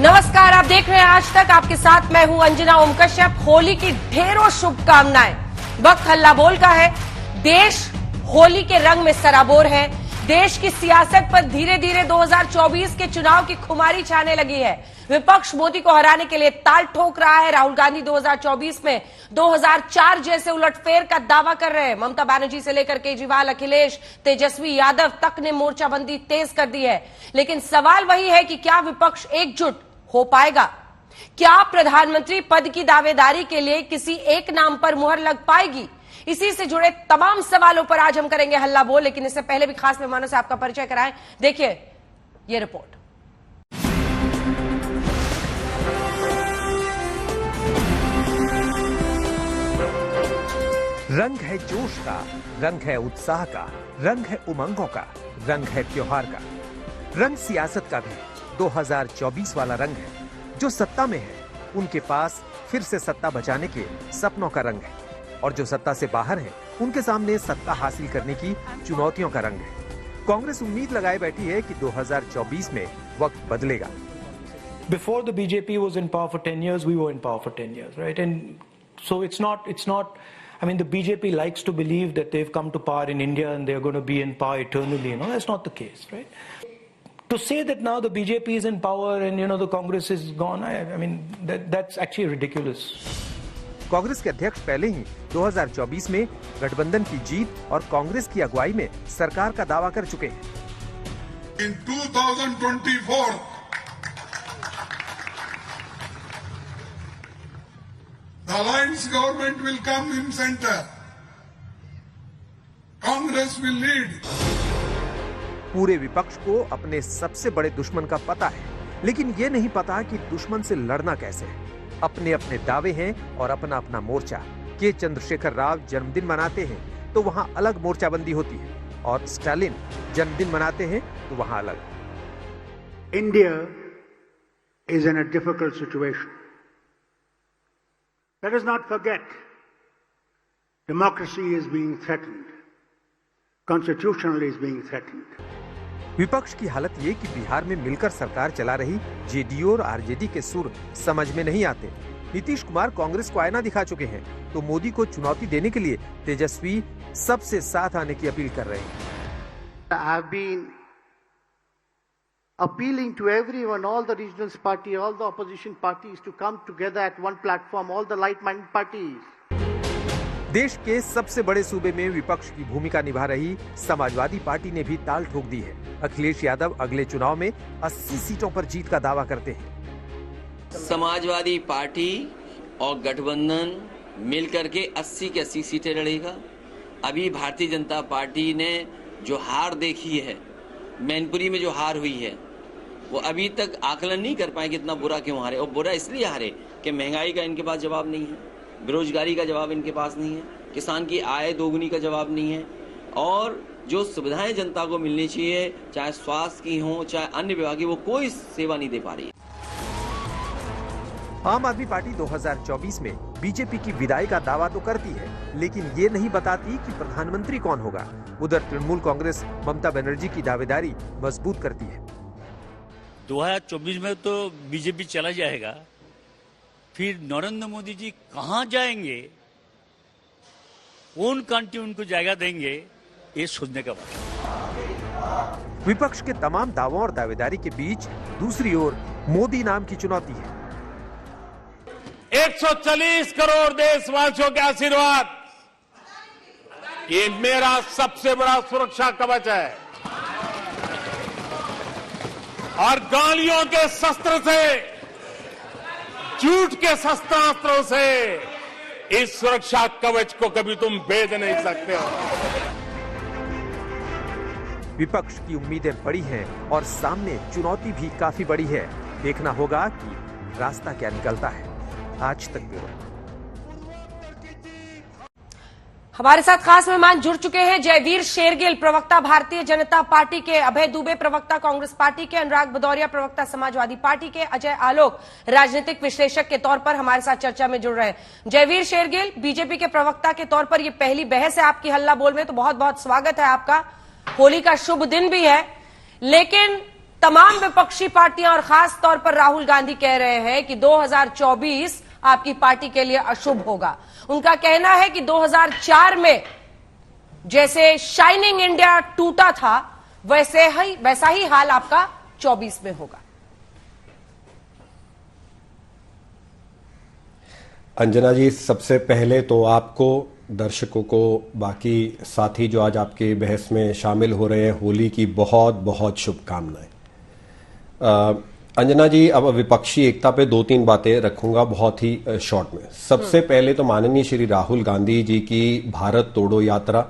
नमस्कार, आप देख रहे हैं आज तक। आपके साथ मैं हूं अंजना ओम कश्यप। होली की ढेरों शुभकामनाएं। वक्त हल्ला बोल का है। देश होली के रंग में सराबोर है। देश की सियासत पर धीरे धीरे 2024 के चुनाव की खुमारी छाने लगी है। विपक्ष मोदी को हराने के लिए ताल ठोक रहा है। राहुल गांधी 2024 में 2004 जैसे उलटफेर का दावा कर रहे हैं। ममता बनर्जी से लेकर केजरीवाल, अखिलेश, तेजस्वी यादव तक ने मोर्चाबंदी तेज कर दी है। लेकिन सवाल वही है कि क्या विपक्ष एकजुट हो पाएगा? क्या प्रधानमंत्री पद की दावेदारी के लिए किसी एक नाम पर मुहर लग पाएगी? इसी से जुड़े तमाम सवालों पर आज हम करेंगे हल्ला बोल। लेकिन इससे पहले भी खास मेहमानों से आपका परिचय कराएं। देखिए ये रिपोर्ट। रंग है जोश का, रंग है उत्साह का, रंग है उमंगों का, रंग है त्योहार का। रंग सियासत का भी 2024 वाला रंग है। जो सत्ता में है उनके पास फिर से सत्ता बचाने के सपनों का रंग है, और जो सत्ता से बाहर है उनके सामने सत्ता हासिल करने की चुनौतियों का रंग है। कांग्रेस उम्मीद लगाए बैठी है कि 2024 में वक्त बदलेगा। Before the BJP was in power for 10 years, we were in power for 10 years, right? And so it's not, I mean, the BJP likes to believe that they've come to power in India and they're going to be in power eternally, you know, that's not the case, right? To say that now the BJP is in power and, you know, the Congress is gone, I mean, that's actually ridiculous. Congress के अध्यक्ष पहले ही 2024 में गठबंधन की जीत और कांग्रेस की अगुवाई में सरकार का दावा कर चुके हैं। In 2024, the alliance government will come in center. Congress will lead. पूरे विपक्ष को अपने सबसे बड़े दुश्मन का पता है, लेकिन ये नहीं पता कि दुश्मन से लड़ना कैसे है। अपने अपने दावे हैं और अपना अपना मोर्चा। के चंद्रशेखर राव जन्मदिन मनाते हैं तो वहां अलग मोर्चाबंदी होती है, और स्टालिन जन्मदिन मनाते हैं तो वहां अलग। India is in a difficult situation. Let us not forget, democracy is being threatened. Constitutionally is being threatened. विपक्ष की हालत ये कि बिहार में मिलकर सरकार चला रही जेडीयू और आरजेडी के सुर समझ में नहीं आते। नीतीश कुमार कांग्रेस को आईना दिखा चुके हैं, तो मोदी को चुनौती देने के लिए तेजस्वी सबसे साथ आने की अपील कर रहे हैं। I have been appealing to everyone, all the regional party, all the opposition parties to come together at one platform, all the like-minded parties. देश के सबसे बड़े सूबे में विपक्ष की भूमिका निभा रही समाजवादी पार्टी ने भी ताल ठोक दी है। अखिलेश यादव अगले चुनाव में 80 सीटों पर जीत का दावा करते हैं। समाजवादी पार्टी और गठबंधन मिलकर के 80 की 80 सीटें लड़ेगा। अभी भारतीय जनता पार्टी ने जो हार देखी है, मैनपुरी में जो हार हुई है, वो अभी तक आकलन नहीं कर पाए कि इतना बुरा क्यों हारे। और बुरा इसलिए हारे कि महंगाई का इनके पास जवाब नहीं है, बेरोजगारी का जवाब इनके पास नहीं है, किसान की आय दोगुनी का जवाब नहीं है, और जो सुविधाएं जनता को मिलनी चाहिए, चाहे स्वास्थ्य की हो चाहे अन्य विभाग की, वो कोई सेवा नहीं दे पा रही है। आम आदमी पार्टी 2024 में बीजेपी की विदाई का दावा तो करती है, लेकिन ये नहीं बताती कि प्रधानमंत्री कौन होगा। उधर तृणमूल कांग्रेस ममता बनर्जी की दावेदारी मजबूत करती है। 2024 में तो बीजेपी चला जाएगा, फिर नरेंद्र मोदी जी कहां जाएंगे, कौन कंट्री उनको जगह देंगे, ये सोचने का बात है। विपक्ष के तमाम दावों और दावेदारी के बीच दूसरी ओर मोदी नाम की चुनौती है। 140 करोड़ देशवासियों के आशीर्वाद, ये मेरा सबसे बड़ा सुरक्षा कवच है, और गालियों के शस्त्र से, झूठ के शस्त्रास्त्रों से इस सुरक्षा कवच को कभी तुम भेद नहीं सकते हो। विपक्ष की उम्मीदें बड़ी हैं और सामने चुनौती भी काफी बड़ी है। देखना होगा कि रास्ता क्या निकलता है। आज तक ब्यूरो। हमारे साथ खास मेहमान जुड़ चुके हैं। जयवीर शेरगिल, प्रवक्ता भारतीय जनता पार्टी के, अभय दुबे, प्रवक्ता कांग्रेस पार्टी के, अनुराग भदौरिया, प्रवक्ता समाजवादी पार्टी के, अजय आलोक, राजनीतिक विश्लेषक के तौर पर हमारे साथ चर्चा में जुड़ रहे हैं। जयवीर शेरगिल, बीजेपी के प्रवक्ता के तौर पर ये पहली बहस है आपकी हल्ला बोल में, तो बहुत बहुत स्वागत है आपका। होली का शुभ दिन भी है, लेकिन तमाम विपक्षी पार्टियां और खास तौर पर राहुल गांधी कह रहे हैं कि 2024 आपकी पार्टी के लिए अशुभ होगा। उनका कहना है कि 2004 में जैसे शाइनिंग इंडिया टूटा था वैसा ही हाल आपका 24 में होगा। अंजना जी, सबसे पहले तो आपको, दर्शकों को, बाकी साथी जो आज आपके बहस में शामिल हो रहे हैं, होली की बहुत बहुत शुभकामनाएं। अंजना जी, अब विपक्षी एकता पे 2-3 बातें रखूंगा बहुत ही शॉर्ट में। सबसे पहले तो माननीय श्री राहुल गांधी जी की भारत तोड़ो यात्रा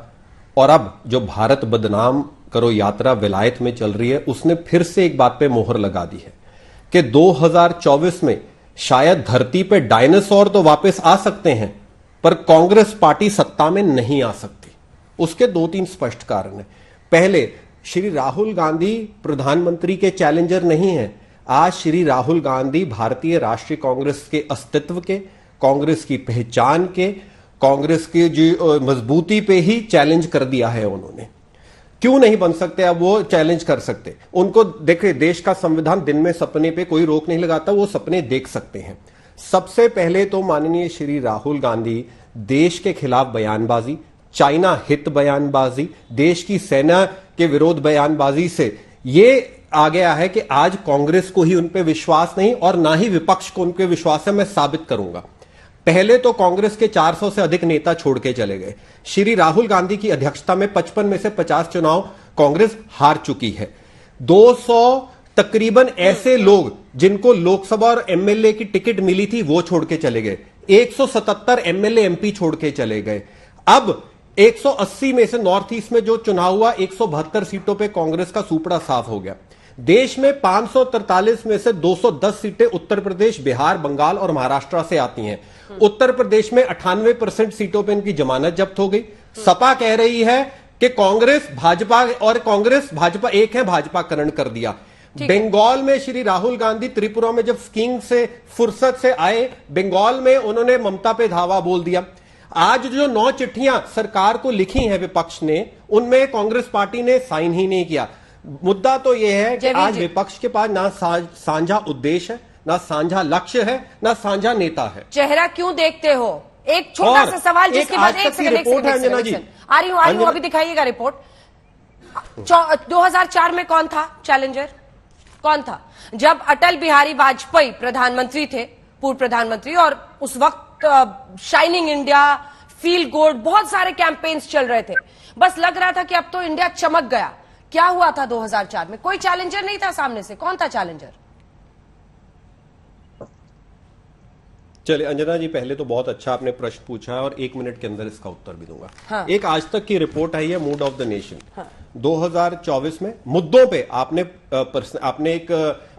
और अब जो भारत बदनाम करो यात्रा विलायत में चल रही है, उसने फिर से एक बात पे मोहर लगा दी है कि 2024 में शायद धरती पे डायनासोर तो वापस आ सकते हैं पर कांग्रेस पार्टी सत्ता में नहीं आ सकती। उसके 2-3 स्पष्ट कारण हैं। पहले, श्री राहुल गांधी प्रधानमंत्री के चैलेंजर नहीं हैं। आज श्री राहुल गांधी भारतीय राष्ट्रीय कांग्रेस के अस्तित्व के, कांग्रेस की पहचान के, कांग्रेस की जो मजबूती पे ही चैलेंज कर दिया है उन्होंने। क्यों नहीं बन सकते? अब वो चैलेंज कर सकते। उनको देखिए, देश का संविधान दिन में सपने पे कोई रोक नहीं लगाता, वो सपने देख सकते हैं। सबसे पहले तो माननीय श्री राहुल गांधी देश के खिलाफ बयानबाजी, चाइना हित बयानबाजी, देश की सेना के विरोध बयानबाजी से ये आ गया है कि आज कांग्रेस को ही उन पे विश्वास नहीं और ना ही विपक्ष को उन पे विश्वास है। मैं साबित करूंगा। पहले तो कांग्रेस के 400 से अधिक नेता छोड़ के चले गए। श्री राहुल गांधी की अध्यक्षता में 55 में से 50 चुनाव कांग्रेस हार चुकी है। 200 तकरीबन ऐसे लोग जिनको लोकसभा और एमएलए की टिकट मिली थी वो छोड़ के चले गए। 177 एमएलए एमपी छोड़ के चले गए। अब 180 में से नॉर्थ ईस्ट में जो चुनाव हुआ, 172 सीटों पे कांग्रेस का सुपड़ा साफ हो गया। देश में 543 में से 210 सीटें उत्तर प्रदेश, बिहार, बंगाल और महाराष्ट्र से आती हैं। उत्तर प्रदेश में 98% सीटों पे इनकी जमानत जब्त हो गई। सपा कह रही है कि कांग्रेस भाजपा और कांग्रेस भाजपा एक है, भाजपाकरण कर दिया। बंगाल में श्री राहुल गांधी त्रिपुरा में जब स्कीइंग से फुर्सत से आए, बंगाल में उन्होंने ममता पे धावा बोल दिया। आज जो 9 चिट्ठियां सरकार को लिखी हैं विपक्ष ने, उनमें कांग्रेस पार्टी ने साइन ही नहीं किया। मुद्दा तो यह है कि आज विपक्ष के पास ना साझा उद्देश्य है, ना साझा लक्ष्य है, ना साझा नेता है। चेहरा क्यों देखते हो? एक छोटा सा सवाल जिसके बाद एक सेकंड आ रही हूं, अभी दिखाइएगा रिपोर्ट। 2004 में कौन था चैलेंजर? कौन था? जब अटल बिहारी वाजपेयी प्रधानमंत्री थे, पूर्व प्रधानमंत्री, और उस वक्त शाइनिंग इंडिया, फील गुड, बहुत सारे कैंपेन्स चल रहे थे। बस लग रहा था कि अब तो इंडिया चमक गया। क्या हुआ था 2004 में? कोई चैलेंजर नहीं था सामने से। कौन था चैलेंजर? चलिए अंजना जी, पहले तो बहुत अच्छा आपने प्रश्न पूछा है और 1 मिनट के अंदर इसका उत्तर भी दूंगा। हाँ। एक आज तक की रिपोर्ट आई है, मूड ऑफ द नेशन। हाँ। 2024 में मुद्दों पे आपने एक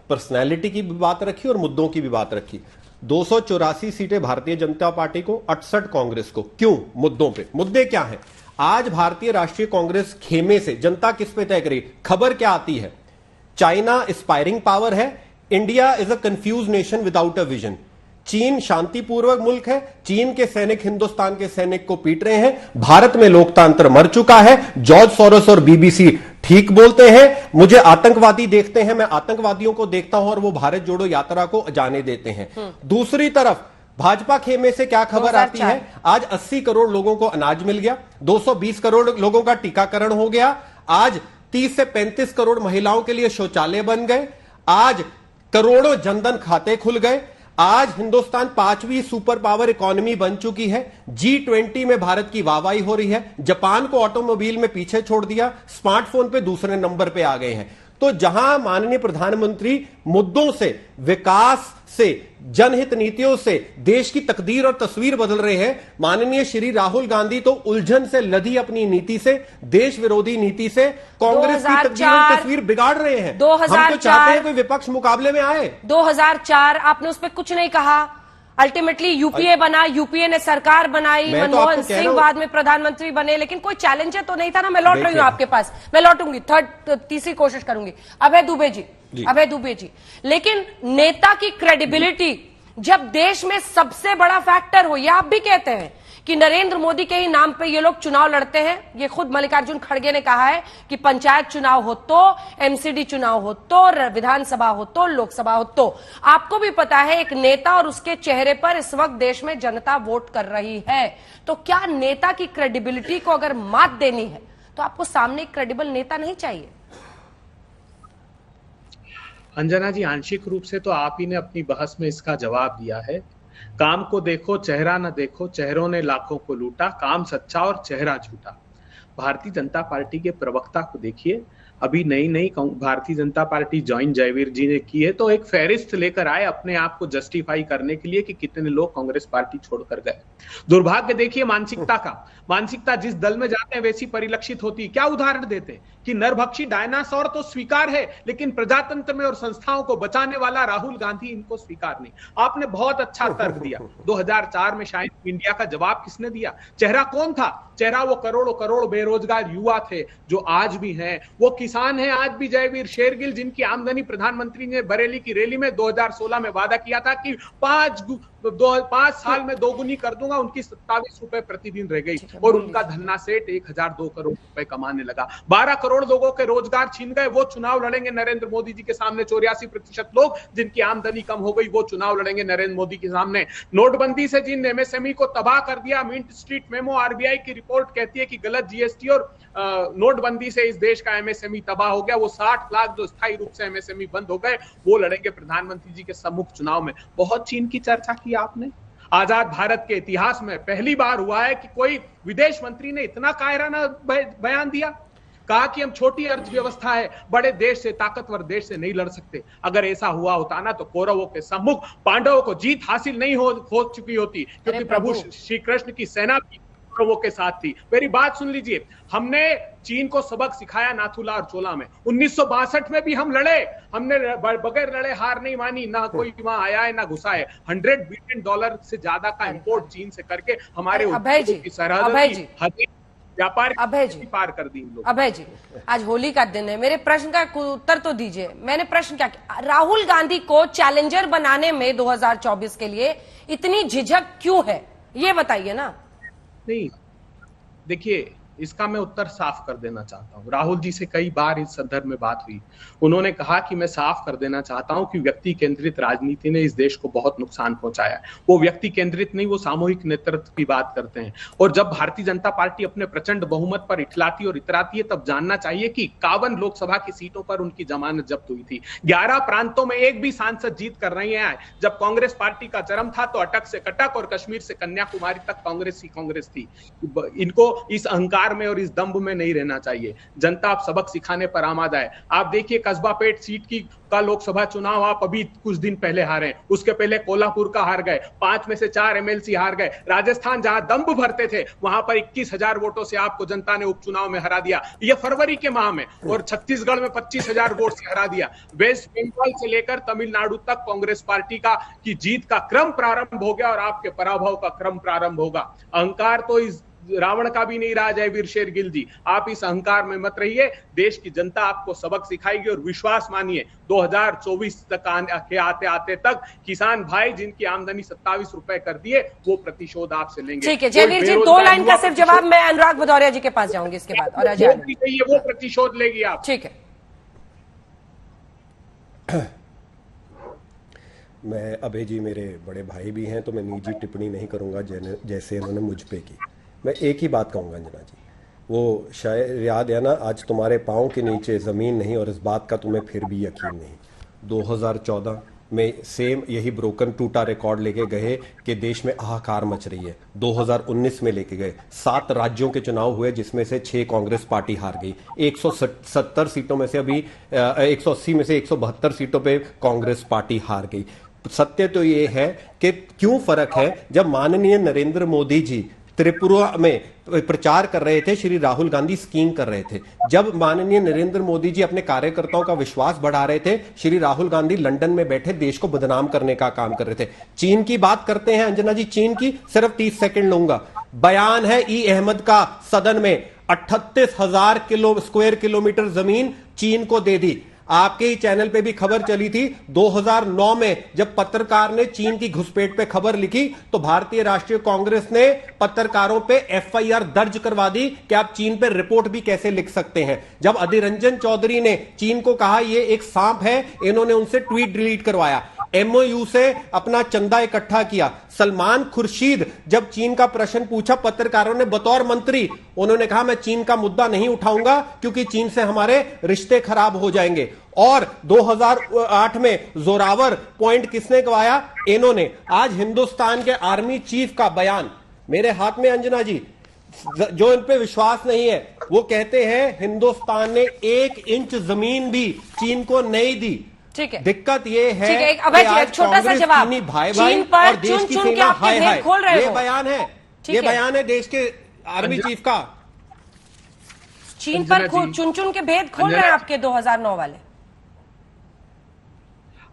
पर्सनैलिटी की भी बात रखी और मुद्दों की भी बात रखी। 284 सीटें भारतीय जनता पार्टी को, 68 कांग्रेस को। क्यों? मुद्दों पे। मुद्दे क्या है? आज भारतीय राष्ट्रीय कांग्रेस खेमे से जनता किस पे तय करेगी? खबर क्या आती है? चाइना एस्पायरिंग पावर है, India is a confuse nation without a vision. चीन शांतिपूर्वक मुल्क है, चीन के सैनिक हिंदुस्तान के सैनिक को पीट रहे हैं, भारत में लोकतंत्र मर चुका है, जॉर्ज सोरोस और बीबीसी ठीक बोलते हैं, मुझे आतंकवादी देखते हैं, मैं आतंकवादियों को देखता हूं और वो भारत जोड़ो यात्रा को जाने देते हैं। दूसरी तरफ भाजपा खेमे से क्या खबर आती है? आज 80 करोड़ लोगों को अनाज मिल गया, 220 करोड़ लोगों का टीकाकरण हो गया, आज 30 से 35 करोड़ महिलाओं के लिए शौचालय बन गए, आज करोड़ों जनधन खाते खुल गए, आज हिंदुस्तान 5वीं सुपर पावर इकोनॉमी बन चुकी है, G20 में भारत की वाहवाही हो रही है, जापान को ऑटोमोबाइल में पीछे छोड़ दिया, स्मार्टफोन पे दूसरे नंबर पे आ गए हैं। तो जहां माननीय प्रधानमंत्री मुद्दों से, विकास से, जनहित नीतियों से देश की तकदीर और तस्वीर बदल रहे हैं, माननीय श्री राहुल गांधी तो उलझन से लदी अपनी नीति से, देश विरोधी नीति से कांग्रेस की तकदीर और तस्वीर बिगाड़ रहे हैं। हम तो चाहते हैं कि विपक्ष मुकाबले में आए। 2004 आपने उस पर कुछ नहीं कहा। अल्टीमेटली यूपीए बना, यूपीए ने सरकार बनाई, मनमोहन सिंह बाद में प्रधानमंत्री बने, लेकिन कोई चैलेंजर तो नहीं था ना। मैं लौट रही हूं आपके पास, मैं लौटूंगी, तीसरी कोशिश करूंगी। अभय दुबे जी, लेकिन नेता की क्रेडिबिलिटी जब देश में सबसे बड़ा फैक्टर हो, यह आप भी कहते हैं कि नरेंद्र मोदी के ही नाम पे ये लोग चुनाव लड़ते हैं। ये खुद मल्लिकार्जुन खड़गे ने कहा है कि पंचायत चुनाव हो तो, एमसीडी चुनाव हो तो, विधानसभा हो तो, लोकसभा हो तो। आपको भी पता है एक नेता और उसके चेहरे पर इस वक्त देश में जनता वोट कर रही है, तो क्या नेता की क्रेडिबिलिटी को अगर मात देनी है तो आपको सामने एक क्रेडिबल नेता नहीं चाहिए? अंजना जी, आंशिक रूप से तो आप ही ने अपनी बहस में इसका जवाब दिया है। काम को देखो चेहरा न देखो, चेहरों ने लाखों को लूटा, काम सच्चा और चेहरा झूठा। भारतीय जनता पार्टी के प्रवक्ता को देखिए, अभी नई भारतीय जनता पार्टी ज्वाइन जयवीर जी ने की है, तो एक फहरिस्त लेकर आए अपने आप को जस्टिफाई करने के लिए कि कितने लोग कांग्रेस पार्टी छोड़कर गए। दुर्भाग्य देखिए मानसिकता का, मानसिकता जिस दल में जाते हैं वैसी परिलक्षित होती है। क्या उदाहरण देते हैं कि नरभक्षी डायनासोर तो स्वीकार है, लेकिन प्रजातंत्र में और संस्थाओं को बचाने वाला राहुल गांधी इनको स्वीकार नहीं। आपने बहुत अच्छा तर्क दिया। 2004 में शायद इंडिया का जवाब किसने दिया? चेहरा कौन था? चेहरा वो करोड़ों करोड़ बेरोजगार युवा थे जो आज भी हैं, वो किसान हैं आज भी, जयवीर शेरगिल, जिनकी आमदनी प्रधानमंत्री ने बरेली की रैली में 2016 में वादा किया था कि 5 साल में दोगुनी कर दूंगा। उनकी 27 रुपए प्रतिदिन रह गई और उनका धन्ना सेठ 1002 करोड़ रुपए कमाने लगा। 12 करोड़ लोगों के रोजगार छीन गए। वो चुनाव लड़ेंगे नरेंद्र मोदी जी के सामने। 84% लोग जिनकी आमदनी कम हो गई वो चुनाव लड़ेंगे नरेंद्र मोदी के सामने। नोटबंदी से जिन एमएसएमई को तबाह कर दिया, मिंट स्ट्रीट मेमो, आरबीआई की रिपोर्ट कहती है कि गलत जीएसटी और नोटबंदी से इस देश का एमएसएमई तबाह हो गया। वो 60 लाख जो स्थायी रूप से एमएसएमई बंद हो गए वो लड़ेंगे प्रधानमंत्री जी के सम्मुख चुनाव में। बहुत चीन की चर्चा की आपने। आजाद भारत के इतिहास में पहली बार हुआ है कि कोई विदेश मंत्री ने इतना कायराना बयान दिया, कहा कि हम छोटी अर्थव्यवस्था है, बड़े देश से, ताकतवर देश से नहीं लड़ सकते। अगर ऐसा हुआ होता ना तो कौरवों के सम्मुख पांडवों को जीत हासिल नहीं हो चुकी होती, क्योंकि प्रभु श्री कृष्ण की सेना भी कौरवों के साथ थी। मेरी बात सुन लीजिए, हमने चीन को सबक सिखाया नाथुला और चोला में। 1962 में भी हम लड़े, हमने बगैर लड़े हार नहीं मानी, ना कोई वहां आया है ना घुसा है। $100 बिलियन से ज्यादा का इंपोर्ट चीन से करके हमारे की सरहद व्यापार पार कर दी लोग। अभय जी, आज होली का दिन है, मेरे प्रश्न का उत्तर तो दीजिए। मैंने प्रश्न क्या किया? राहुल गांधी को चैलेंजर बनाने में 2024 के लिए इतनी झिझक क्यों है, ये बताइए ना। नहीं, देखिए इसका मैं उत्तर साफ कर देना चाहता हूं। राहुल जी से कई बार इस संदर्भ में बात हुई, उन्होंने कहा कि मैं साफ कर देना चाहता हूं कि व्यक्ति केंद्रित राजनीति ने इस देश को बहुत नुकसान पहुंचाया। वो व्यक्ति केंद्रित नहीं, वो सामूहिक नेतृत्व की बात करते हैं। और जब भारतीय जनता पार्टी अपने प्रचंड बहुमत पर इठलाती और इतराती है, तब जानना चाहिए कि 51 लोकसभा की सीटों पर उनकी जमानत जब्त हुई थी। 11 प्रांतों में एक भी सांसद जीत कर रही है। जब कांग्रेस पार्टी का चरम था तो अटक से कटक और कश्मीर से कन्याकुमारी तक कांग्रेस ही कांग्रेस थी। इनको इस अहंकार में और इस दंभ में नहीं रहना चाहिए। जनता आप सबक सिखाने पर आमादा है। आप देखिए कस्बा पेट सीट का लोकसभा चुनाव आप अभी कुछ दिन पहले हारे, उसके पहले कोल्हापुर का हार गए, 5 में से 4 एमएलसी हार गए। राजस्थान जहां दंभ भरते थे वहां पर 21,000 वोटों से आपको जनता ने उपचुनाव में हरा दिया, ये फरवरी के माह में। और छत्तीसगढ़ में 25,000 वोट से हरा दिया। वेस्ट बंगाल से लेकर तमिलनाडु तक कांग्रेस पार्टी की जीत का क्रम प्रारंभ हो गया और आपके पराभव का क्रम प्रारंभ होगा। अहंकार तो इस रावण का भी नहीं रहा जयवीर शेरगिल जी, आप इस अहंकार में मत रहिए। देश की जनता आपको सबक सिखाएगी और विश्वास मानिए 2024 तक आते आते तक किसान भाई जिनकी आमदनी 27 रुपए कर दिए वो प्रतिशोध आपसे लेंगे। ठीक है जयवीर जी, 2 लाइन का सिर्फ जवाब। मैं अनुराग भदौरिया जी के पास जाऊंगी इसके बाद और वो प्रतिशोध लेगी आप। ठीक है। मैं अभय जी मेरे बड़े भाई भी हैं तो मैं निजी टिप्पणी नहीं करूंगा जैसे इन्होंने मुझ पे की। मैं एक ही बात कहूंगा अंजना जी, वो शायद याद है ना, आज तुम्हारे पाँव के नीचे ज़मीन नहीं और इस बात का तुम्हें फिर भी यकीन नहीं। 2014 में सेम यही ब्रोकन टूटा रिकॉर्ड लेके गए कि देश में हाहाकार मच रही है। 2019 में लेके गए, 7 राज्यों के चुनाव हुए जिसमें से 6 कांग्रेस पार्टी हार गई। 170 सीटों में से अभी 180 में से 172 सीटों पे कांग्रेस पार्टी हार गई। सत्य तो ये है कि क्यों फर्क है, जब माननीय नरेंद्र मोदी जी त्रिपुरा में प्रचार कर रहे थे, श्री राहुल गांधी स्कीइंग कर रहे थे। जब माननीय नरेंद्र मोदी जी अपने कार्यकर्ताओं का विश्वास बढ़ा रहे थे, श्री राहुल गांधी लंदन में बैठे देश को बदनाम करने का काम कर रहे थे। चीन की बात करते हैं अंजना जी, चीन की सिर्फ 30 सेकंड लूंगा। बयान है ई अहमद का सदन में, 38,000 स्क्वायर किलोमीटर जमीन चीन को दे दी। आपके ही चैनल पे भी खबर चली थी 2009 में, जब पत्रकार ने चीन की घुसपैठ पे खबर लिखी तो भारतीय राष्ट्रीय कांग्रेस ने पत्रकारों पे एफआईआर दर्ज करवा दी कि आप चीन पे रिपोर्ट भी कैसे लिख सकते हैं। जब अधीर रंजन चौधरी ने चीन को कहा ये एक सांप है, इन्होंने उनसे ट्वीट डिलीट करवाया, एमओयू से अपना चंदा इकट्ठा किया। सलमान खुर्शीद जब चीन का प्रश्न पूछा पत्रकारों ने बतौर मंत्री, उन्होंने कहा मैं चीन का मुद्दा नहीं उठाऊंगा क्योंकि चीन से हमारे रिश्ते खराब हो जाएंगे। और 2008 में जोरावर पॉइंट किसने गवाया? इन्होंने। आज हिंदुस्तान के आर्मी चीफ का बयान मेरे हाथ में, अंजना जी, जो इन पे विश्वास नहीं है, वो कहते हैं हिंदुस्तान ने 1 इंच जमीन भी चीन को नहीं दी। ठीक है, दिक्कत ये है कि आज छोटा सा जवाब, भाई चीन पर चुन चुन के आपके भेद खोल रहे हो। ये बयान है देश के आर्मी चीफ का। चीन पर चुन चुन के भेद खोल रहे हैं आपके 2009 वाले।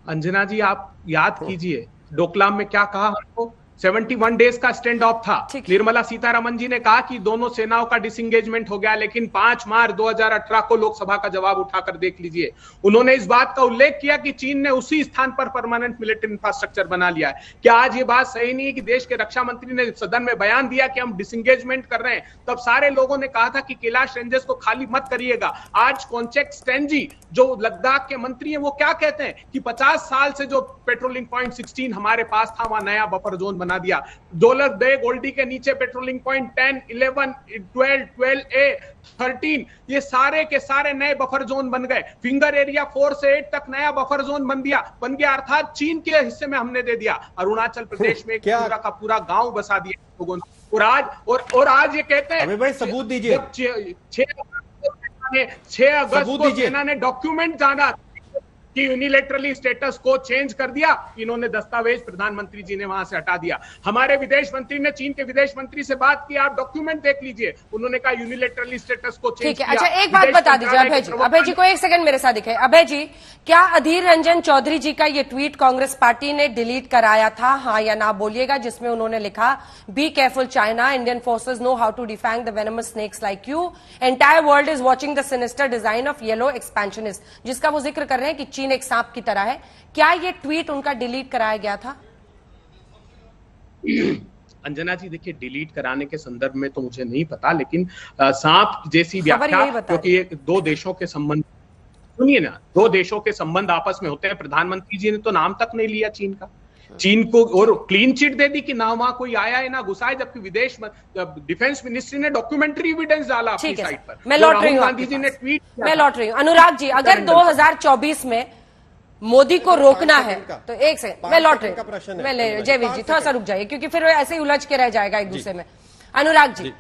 अंजना जी, आप याद कीजिए डोकलाम में क्या कहा हमको, 71 डेज का स्टैंड ऑफ था। निर्मला सीतारमण जी ने कहा कि दोनों सेनाओं का डिसंगेजमेंट हो गया, लेकिन 5 मार्च 2018 को लोकसभा का जवाब उठाकर देख लीजिए, उन्होंने इस बात का उल्लेख किया कि चीन ने उसी स्थान पर परमानेंट मिलिट्री इंफ्रास्ट्रक्चर बना लिया है। क्या आज ये बात सही नहीं है कि देश के रक्षा मंत्री ने सदन में बयान दिया कि हम डिसंगेजमेंट कर रहे हैं, तब सारे लोगों ने कहा था कि कैलाश रेंजर्स को खाली मत करिएगा। आज कोंचेक स्टेंजी जो लद्दाख के मंत्री हैं, वो क्या कहते हैं कि 50 साल से जो पेट्रोलिंग पॉइंट 16 हमारे पास था, वहां नया बफर जोन बना दिया। डॉलर बे गोल्डी के नीचे पेट्रोलिंग पॉइंट 10, 11, 12, 12A, 13, ये सारे के सारे नए बफर जोन बन गए। फिंगर एरिया 4 से 8 तक नया बफर जोन बन गया, अर्थात चीन के हिस्से में हमने दे दिया। अरुणाचल प्रदेश में पूरा का पूरा गांव बसा दिया लोगों ने। और आज ये कहते हैं, भाई सबूत दीजिए। 6 अगस्त को सेना ने डॉक्यूमेंट जाना कि यूनिलैटरली स्टेटस को चेंज कर दिया, इन्होंने दस्तावेज प्रधानमंत्री जी ने वहां से हटा दिया। हमारे विदेश मंत्री ने चीन के विदेश मंत्री से बात की, आप डॉक्यूमेंट देख लीजिए, उन्होंने कहा यूनिलैटरली स्टेटस को चेंज किया। अच्छा, एक बात बता दीजिए अभय जी को, एक सेकंड मेरे साथ दिखे। अभय जी, क्या अधीर रंजन चौधरी जी का ये ट्वीट कांग्रेस पार्टी ने डिलीट कराया था, हाँ या ना बोलिएगा, जिसमें उन्होंने लिखा be careful China, Indian forces know how to defang the venomous snakes like you, entire world is watching the sinister design of yellow expansionist, जिसका वो जिक्र कर रहे हैं कि चीन एक सांप की तरह है। क्या ये ट्वीट उनका डिलीट कराया गया था? अंजना जी, देखिए, डिलीट कराने के संदर्भ में तो मुझे नहीं पता, लेकिन सांप जैसी व्याख्या, क्योंकि ये 2 देशों के संबंध, सुनिए ना, 2 देशों के संबंध आपस में होते हैं। प्रधानमंत्री जी ने तो नाम तक नहीं लिया चीन का, चीन को, और क्लीन चिट दे दी कि ना वहां कोई आया है ना घुसा है, जबकि डिफेंस मिनिस्ट्री ने डॉक्यूमेंट्री एविडेंस डाला अपनी साइट पर। मैं लौट रही हूं, गांधी जी ने ट्वीट, मैं लौट रही हूं। अनुराग जी, अगर 2024 में मोदी को रोकना है तो एक सेकंड, मैं लौट रही हूं, मैं जयवीर जी थोड़ा सा रुक जाइए, क्योंकि फिर ऐसे ही उलझ के रह जाएगा एक दूसरे में। अनुराग जी,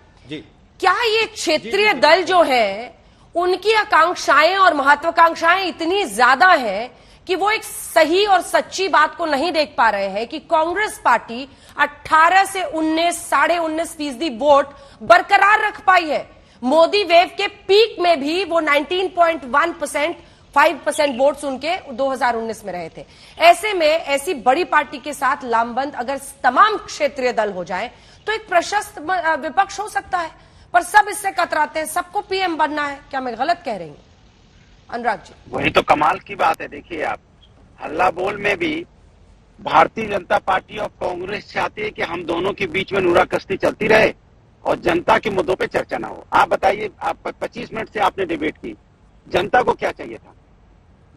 क्या ये क्षेत्रीय दल जो है, उनकी आकांक्षाएं और महत्वाकांक्षाएं इतनी ज्यादा है कि वो एक सही और सच्ची बात को नहीं देख पा रहे हैं कि कांग्रेस पार्टी 18 से 19, 19.5% वोट बरकरार रख पाई है। मोदी वेव के पीक में भी वो 19.1%, 5% वोट्स उनके 2019 में रहे थे। ऐसे में ऐसी बड़ी पार्टी के साथ लामबंद अगर तमाम क्षेत्रीय दल हो जाए तो एक प्रशस्त विपक्ष हो सकता है, पर सब इससे कतराते हैं, सबको पीएम बनना है। क्या मैं गलत कह रही हूं अनुराग जी? वही तो कमाल की बात है। देखिए, आप हल्ला बोल में भी भारतीय जनता पार्टी और कांग्रेस चाहती है कि हम दोनों के बीच में नूरा कश्ती चलती रहे और जनता के मुद्दों पे चर्चा ना हो। आप बताइए, आप 25 मिनट से आपने डिबेट की, जनता को क्या चाहिए था?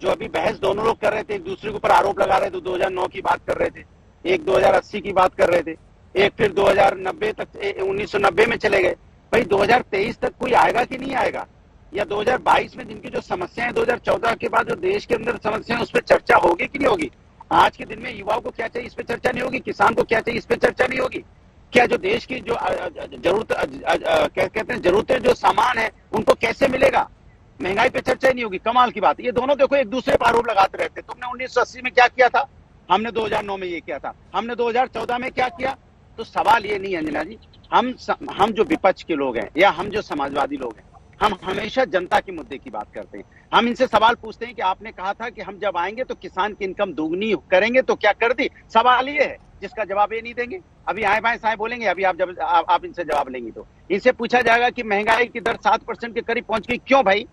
जो अभी बहस दोनों लोग कर रहे थे, एक दूसरे के ऊपर आरोप लगा रहे थे, 2009 की बात कर रहे थे, एक 2080 की बात कर रहे थे, एक फिर 2090 तक, 1990 में चले गए। भाई 2023 तक कोई आएगा कि नहीं आएगा? या 2022 में जिनकी जो समस्याएं 2014 के बाद जो देश के अंदर समस्याएं, उस पर चर्चा होगी कि नहीं होगी? आज के दिन में युवाओं को क्या चाहिए, इस पर चर्चा नहीं होगी? किसान को क्या चाहिए, इस पर चर्चा नहीं होगी? क्या जो देश की जो कहते हैं जरूरतें, जो सामान है, उनको कैसे मिलेगा? महंगाई पे चर्चा ही नहीं होगी। कमाल की बात। ये दोनों देखो एक दूसरे पर आरोप लगाते रहते। तुमने 1980 में क्या किया था, हमने 2009 में ये किया था, हमने 2014 में क्या किया। तो सवाल ये नहीं अंजना जी, हम जो विपक्ष के लोग हैं या हम जो समाजवादी लोग हैं, हम हमेशा जनता के मुद्दे की बात करते हैं। हम इनसे सवाल पूछते हैं कि आपने कहा था कि हम जब आएंगे तो किसान की इनकम दोगुनी करेंगे, तो क्या कर दी? सवाल ये है जिसका जवाब ये नहीं देंगे। अभी आए बाएं साएं बोलेंगे। अभी आप इनसे जवाब लेंगे तो इनसे पूछा जाएगा कि महंगाई की दर 7% के करीब पहुंच गई, क्यों भाई?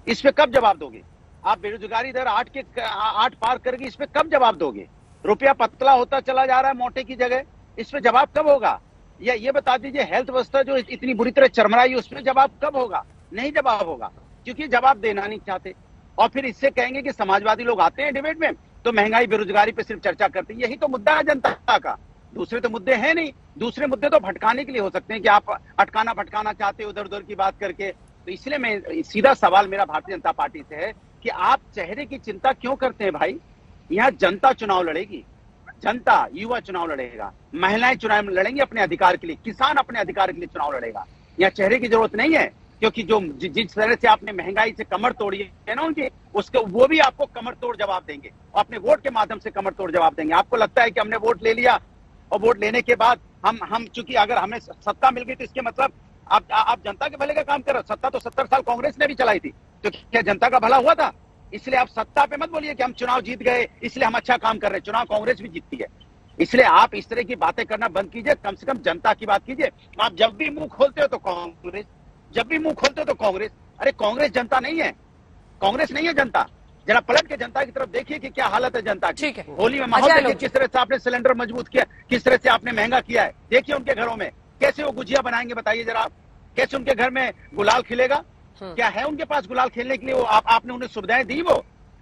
इस पे कब जवाब दोगे? आप बेरोजगारी दर 8 पार करेगी, इस पे कब जवाब दोगे? रुपया पतला होता चला जा रहा है मोटे की जगह, इस पे जवाब कब होगा? या ये बता दीजिए हेल्थ व्यवस्था जो इतनी बुरी तरह चरमराई, उस पे जवाब कब होगा? नहीं जवाब होगा, क्योंकि जवाब देना नहीं चाहते। और फिर इससे कहेंगे कि समाजवादी लोग आते हैं डिबेट में तो महंगाई बेरोजगारी पे सिर्फ चर्चा करते हैं। यही तो मुद्दा है जनता का, दूसरे तो मुद्दे हैं नहीं। दूसरे मुद्दे तो भटकाने के लिए हो सकते हैं कि आप भटकाना चाहते हो उधर उधर की बात करके। तो इसलिए मैं सीधा सवाल मेरा भारतीय जनता पार्टी से है कि आप चेहरे की चिंता क्यों करते हैं भाई? यहाँ जनता चुनाव लड़ेगी, जनता युवा चुनाव लड़ेगा, महिलाएं चुनाव लड़ेंगी अपने अधिकार के लिए, किसान अपने अधिकार के लिए चुनाव लड़ेगा। यहाँ चेहरे की जरूरत नहीं है, क्योंकि जो जिस तरह से आपने महंगाई से कमर तोड़ी है ना उनकी, उसके वो भी आपको कमर तोड़ जवाब देंगे, अपने वोट के माध्यम से कमर तोड़ जवाब देंगे। आपको लगता है कि हमने वोट ले लिया और वोट लेने के बाद हम चूंकि अगर हमें सत्ता मिल गई तो इसके मतलब आप जनता के भले का काम कर रहे हो। सत्ता तो 70 साल कांग्रेस ने भी चलाई थी, तो क्या जनता का भला हुआ था? इसलिए आप सत्ता पे मत बोलिए कि हम चुनाव जीत गए इसलिए हम अच्छा काम कर रहे हैं। चुनाव कांग्रेस भी जीतती है, इसलिए आप इस तरह की बातें करना बंद कीजिए, कम से कम जनता की बात कीजिए। आप जब भी मुंह खोलते हो तो कांग्रेस, जब भी मुंह खोलते हो तो कांग्रेस। अरे कांग्रेस जनता नहीं है, कांग्रेस नहीं है जनता। जरा पलट के जनता की तरफ देखिए कि क्या हालत है जनता की। होली में माहौल देखिए, किस तरह से आपने सिलेंडर मजबूत किया, किस तरह से आपने महंगा किया है। देखिए उनके घरों में कैसे वो गुजिया बनाएंगे, बताइए जरा आप, कैसे उनके घर में गुलाल खिलेगा? क्या है उनके पास गुलाल खेलने के लिए? वो आपने उन्हें सुविधाएं दी वो?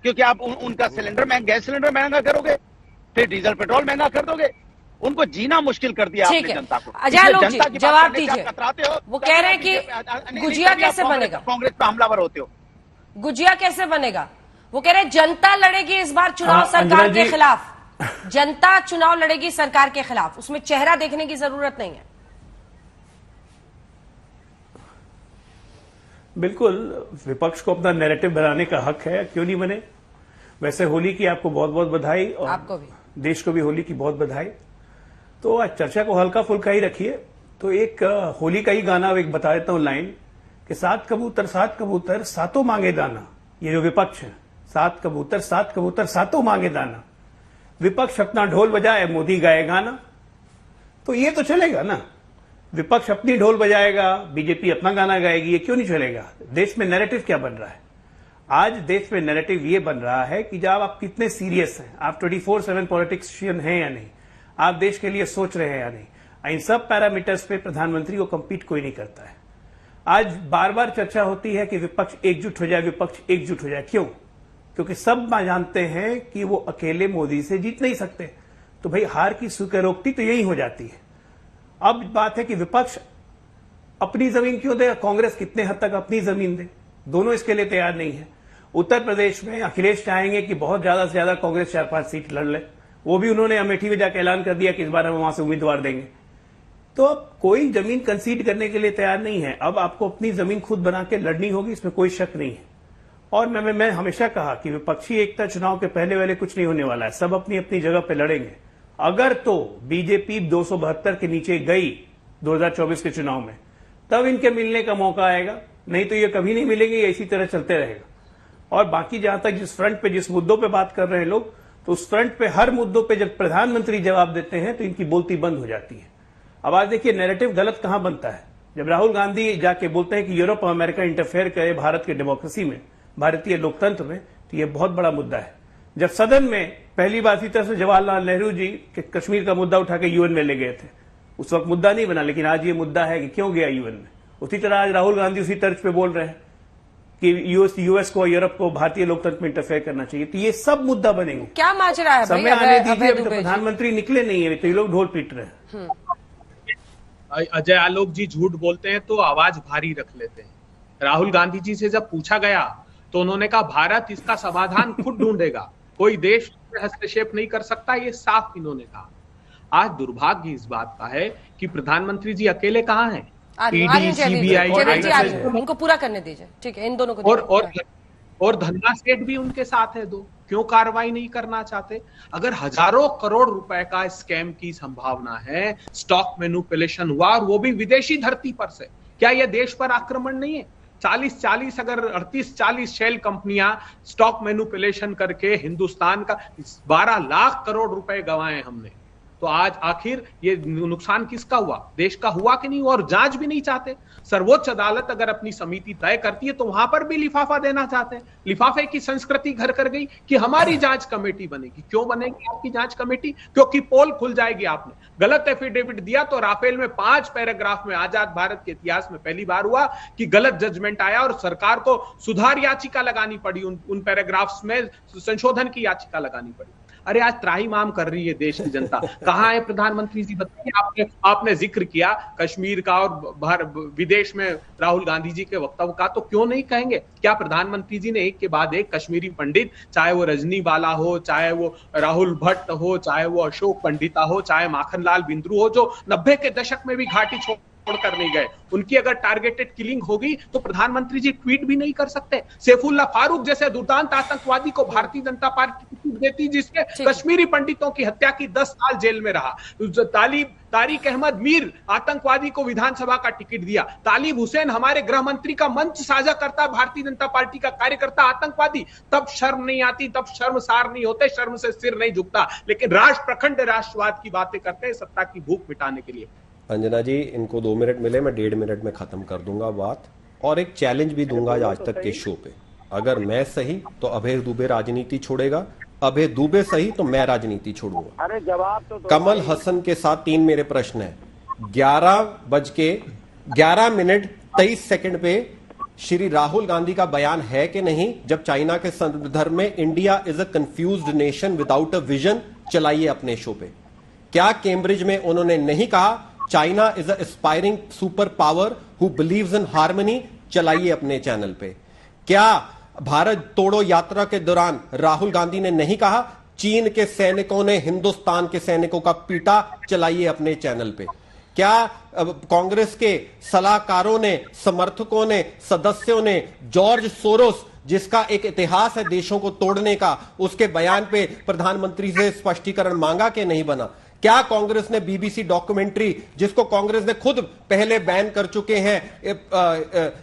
क्योंकि आप उनका सिलेंडर गैस सिलेंडर महंगा करोगे, फिर डीजल पेट्रोल महंगा कर दोगे, उनको जीना मुश्किल कर दिया आपने जनता को। अजय लोग जी जवाब दीजिए, कतराते हो। वो कह रहे हैं कि गुजिया कैसे बनेगा? कांग्रेस पे हमलावर होते हो, गुजिया कैसे बनेगा? वो कह रहे हैं जनता लड़ेगी इस बार चुनाव सरकार के खिलाफ, जनता चुनाव लड़ेगी सरकार के खिलाफ, उसमें चेहरा देखने की जरूरत नहीं है। बिल्कुल, विपक्ष को अपना नैरेटिव बनाने का हक है, क्यों नहीं बने। वैसे होली की आपको बहुत बहुत बधाई, और आपको भी, देश को भी होली की बहुत बधाई। तो आज चर्चा को हल्का फुल्का ही रखिए। तो एक होली का ही गाना एक बता देता हूं लाइन कि 7 कबूतर सातों मांगे दाना। ये जो विपक्ष है, 7 कबूतर सातों मांगे दाना। विपक्ष अपना ढोल बजाए, मोदी गाए गाना। तो ये तो चलेगा ना, विपक्ष अपनी ढोल बजाएगा, बीजेपी अपना गाना गाएगी, ये क्यों नहीं चलेगा? देश में नैरेटिव क्या बन रहा है आज? देश में नैरेटिव ये बन रहा है कि जब आप कितने सीरियस हैं, आप 24/7 पॉलिटिशियन हैं या नहीं, आप देश के लिए सोच रहे हैं या नहीं। इन सब पैरामीटर्स पे प्रधानमंत्री को कंपीट कोई नहीं करता है। आज बार बार चर्चा होती है कि विपक्ष एकजुट हो जाए, विपक्ष एकजुट हो जाए। क्यों? क्योंकि सब जानते हैं कि वो अकेले मोदी से जीत नहीं सकते। तो भाई हार की स्वीकारोक्ति तो यही हो जाती है। अब बात है कि विपक्ष अपनी जमीन क्यों दे, कांग्रेस कितने हद तक अपनी जमीन दे, दोनों इसके लिए तैयार नहीं है। उत्तर प्रदेश में अखिलेश चाहेंगे कि बहुत ज्यादा से ज्यादा कांग्रेस 4-5 सीट लड़ ले, वो भी उन्होंने अमेठी में जाकर ऐलान कर दिया कि इस बार हम वहां से उम्मीदवार देंगे। तो अब कोई जमीन कंसीड करने के लिए तैयार नहीं है। अब आपको अपनी जमीन खुद बना के लड़नी होगी, इसमें कोई शक नहीं है। और मैं हमेशा कहा कि विपक्षी एकता चुनाव के पहले वाले कुछ नहीं होने वाला है, सब अपनी अपनी जगह पे लड़ेंगे। अगर तो बीजेपी 272 के नीचे गई 2024 के चुनाव में, तब इनके मिलने का मौका आएगा, नहीं तो ये कभी नहीं मिलेंगे, ये इसी तरह चलते रहेगा। और बाकी जहां तक जिस फ्रंट पे, जिस मुद्दों पे बात कर रहे हैं लोग, तो उस फ्रंट पे हर मुद्दों पे जब प्रधानमंत्री जवाब देते हैं तो इनकी बोलती बंद हो जाती है। अब आज देखिए नैरेटिव गलत कहां बनता है। जब राहुल गांधी जाके बोलते हैं कि यूरोप और अमेरिका इंटरफेयर करे भारत की डेमोक्रेसी में, भारतीय लोकतंत्र में, तो यह बहुत बड़ा मुद्दा है। जब सदन में पहली बार इसी तरह से जवाहरलाल नेहरू जी के कश्मीर का मुद्दा उठा के यूएन में ले गए थे, उस वक्त मुद्दा नहीं बना, लेकिन आज ये मुद्दा है कि क्यों गया यूएन में। उसी तरह आज राहुल गांधी उसी तर्ज पे बोल रहे हैं कि यूएस को, यूरोप को भारतीय लोकतंत्र में इंटरफेयर करना चाहिए। तो ये सब मुद्दा बनेंगे। क्या माजरा है? समय आने दीजिए, अभी तो प्रधानमंत्री निकले नहीं है, तो ये लोग ढोल पीट रहे हैं। अजय आलोक जी झूठ बोलते हैं तो आवाज भारी रख लेते हैं। राहुल गांधी जी से जब पूछा गया तो उन्होंने कहा भारत इसका समाधान खुद ढूंढेगा, कोई देश हस्तक्षेप नहीं कर सकता, ये साफ इन्होंने कहा। आज दुर्भाग्य इस बात का है कि प्रधानमंत्री जी अकेले कहाँ हैं? ईडी, सीबीआई, उनको पूरा करने दीजिए, ठीक है, इन दोनों को। और धन्ना सेठ भी उनके साथ है दो, क्यों कार्रवाई नहीं करना चाहते? अगर हजारों करोड़ रुपए का स्कैम की संभावना है, स्टॉक मैनिपुलेशन हुआ और वो भी विदेशी धरती पर से, क्या यह देश पर आक्रमण नहीं है? 38-40 शेल कंपनियां स्टॉक मैनिपुलेशन करके हिंदुस्तान का 12 लाख करोड़ रुपए गंवाए हमने। तो आज आखिर ये नुकसान किसका हुआ? देश का हुआ कि नहीं हुआ? और जांच भी नहीं चाहते। सर्वोच्च अदालत अगर अपनी समिति तय करती है तो वहां पर भी लिफाफा देना चाहते हैं। लिफाफे की संस्कृति घर कर गई कि हमारी जांच कमेटी बनेगी। क्यों बनेगी आपकी जांच कमेटी? क्योंकि पोल खुल जाएगी। आपने गलत एफिडेविट दिया तो राफेल में 5 पैराग्राफ में आजाद भारत के इतिहास में पहली बार हुआ कि गलत जजमेंट आया और सरकार को सुधार याचिका लगानी पड़ी, उन पैराग्राफ्स में संशोधन की याचिका लगानी पड़ी। अरे आज त्राहिमाम कर रही है देश की जनता। कहां है प्रधानमंत्री जी? बताइए। आपने जिक्र किया कश्मीर का और विदेश में राहुल गांधी जी के वक्तव्य का, तो क्यों नहीं कहेंगे? क्या प्रधानमंत्री जी ने एक के बाद एक कश्मीरी पंडित, चाहे वो रजनी वाला हो, चाहे वो राहुल भट्ट हो, चाहे वो अशोक पंडिता हो, चाहे माखनलाल बिंद्रू हो, जो 90 के दशक में भी घाटी छोड़कर नहीं गए, उनकी अगर टारगेटेड किलिंग होगी तो प्रधानमंत्री जी ट्वीट भी नहीं कर सकते? सैफुल्ला फारूक जैसे दुर्दांत आतंकवादी को भारतीय जनता पार्टी टिकट देती जिसने कश्मीरी पंडितों की हत्या की, 10 साल जेल में रहा। तारिक अहमद मीर आतंकवादी को विधानसभा का टिकट दिया। तालिब हुसैन हमारे गृह मंत्री का मंच साझा करता भारतीय जनता पार्टी का कार्यकर्ता आतंकवादी, तब शर्म नहीं आती, तब शर्मसार नहीं होते, शर्म से सिर नहीं झुकता। लेकिन प्रखंड राष्ट्रवाद की बातें करते हैं सत्ता की भूख मिटाने के लिए। अंजना जी, इनको 2 मिनट मिले, मैं 1.5 मिनट में खत्म कर दूंगा बात, और एक चैलेंज भी दूंगा आज तक के शो पे। अगर मैं सही तो अभय दुबे राजनीति छोड़ेगा, अभय दुबे सही तो मैं राजनीति छोड़ूंगा। अरे जवाब तो कमल हसन के साथ 3 मेरे प्रश्न हैं। 11:11 पे श्री राहुल गांधी का बयान है कि नहीं, जब चाइना के संदर्भ में India is a confused nation without a vision, चलाइए अपने शो पे। क्या कैम्ब्रिज में उन्होंने नहीं कहा China is a aspiring super power who believes in harmony, चलाइए अपने चैनल पे। क्या भारत तोड़ो यात्रा के दौरान राहुल गांधी ने नहीं कहा चीन के सैनिकों ने हिंदुस्तान के सैनिकों का पीटा, चलाइए अपने चैनल पे। क्या कांग्रेस के सलाहकारों ने, समर्थकों ने, सदस्यों ने जॉर्ज सोरोस, जिसका एक इतिहास है देशों को तोड़ने का, उसके बयान पे प्रधानमंत्री से स्पष्टीकरण मांगा कि नहीं बना? क्या कांग्रेस ने बीबीसी डॉक्यूमेंट्री, जिसको कांग्रेस ने खुद पहले बैन कर चुके हैं,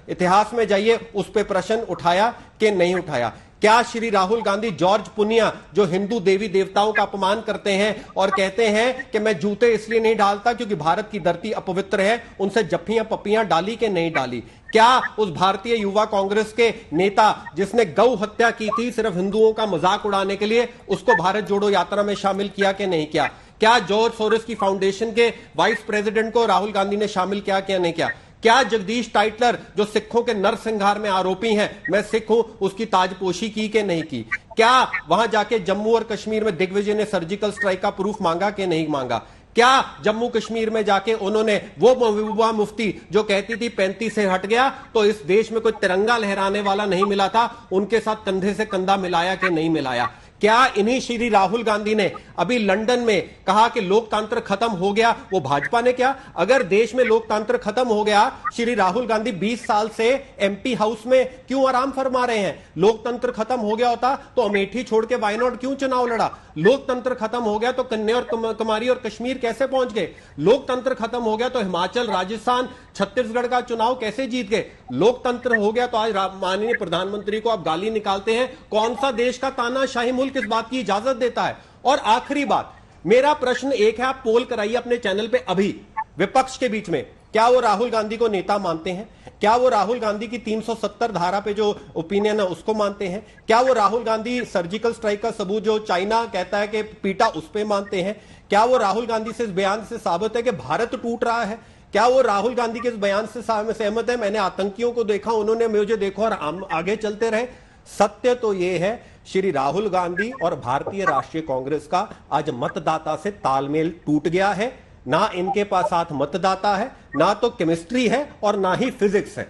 इतिहास में जाइए, उस पे प्रश्न उठाया कि नहीं उठाया? क्या श्री राहुल गांधी जॉर्ज पुनिया, जो हिंदू देवी देवताओं का अपमान करते हैं और कहते हैं कि मैं जूते इसलिए नहीं डालता क्योंकि भारत की धरती अपवित्र है, उनसे जफ्फियां पप्पियां डाली कि नहीं डाली? क्या उस भारतीय युवा कांग्रेस के नेता जिसने गौ हत्या की थी सिर्फ हिंदुओं का मजाक उड़ाने के लिए, उसको भारत जोड़ो यात्रा में शामिल किया कि नहीं किया? क्या जॉर्ज सोरोस की फाउंडेशन के वाइस प्रेसिडेंट को राहुल गांधी ने शामिल किया क्या नहीं किया? क्या जगदीश टाइटलर, जो सिखों के नरसंहार में आरोपी हैं, मैं सिख हूं, उसकी ताजपोशी की कि नहीं की? क्या वहां जाके जम्मू और कश्मीर में दिग्विजय ने सर्जिकल स्ट्राइक का प्रूफ मांगा कि नहीं मांगा? क्या जम्मू कश्मीर में जाके उन्होंने वो महबूबा मुफ्ती जो कहती थी 35 से हट गया तो इस देश में कोई तिरंगा लहराने वाला नहीं मिला था, उनके साथ कंधे से कंधा मिलाया कि नहीं मिलाया? क्या इन्हीं श्री राहुल गांधी ने अभी लंदन में कहा कि लोकतंत्र खत्म हो गया, वो भाजपा ने क्या? अगर देश में लोकतंत्र खत्म हो गया, श्री राहुल गांधी 20 साल से एमपी हाउस में क्यों आराम फरमा रहे हैं? लोकतंत्र खत्म हो गया होता तो अमेठी छोड़ के वायनाड क्यों चुनाव लड़ा? लोकतंत्र खत्म हो गया तो कन्या और कुमारी और कश्मीर कैसे पहुंच गए? लोकतंत्र खत्म हो गया तो हिमाचल, राजस्थान, छत्तीसगढ़ का चुनाव कैसे जीत गए? लोकतंत्र हो गया तो आज माननीय प्रधानमंत्री को आप गाली निकालते हैं। कौन सा देश का तानाशाही मुल्क इस बात की इजाजत देता है? और आखिरी बात, मेरा प्रश्न एक है, आप पोल कराइए अपने चैनल पे अभी विपक्ष के बीच में, क्या वो राहुल गांधी को नेता मानते हैं? क्या वो राहुल गांधी की 370 धारा पे जो ओपिनियन है उसको मानते हैं? क्या वो राहुल गांधी सर्जिकल स्ट्राइक का सबूत जो चाइना कहता है कि पीटा, उस पे मानते हैं? क्या वो राहुल गांधी से इस बयान से साबित है कि भारत टूट रहा है? क्या वो राहुल गांधी के इस बयान से सहमत है, मैंने आतंकियों को देखा, उन्होंने मुझे देखा और हम आगे चलते रहे? सत्य तो यह है, श्री राहुल गांधी और भारतीय राष्ट्रीय कांग्रेस का आज मतदाता से तालमेल टूट गया है। ना इनके पास साथ मतदाता है, ना तो केमिस्ट्री है और ना ही फिजिक्स है।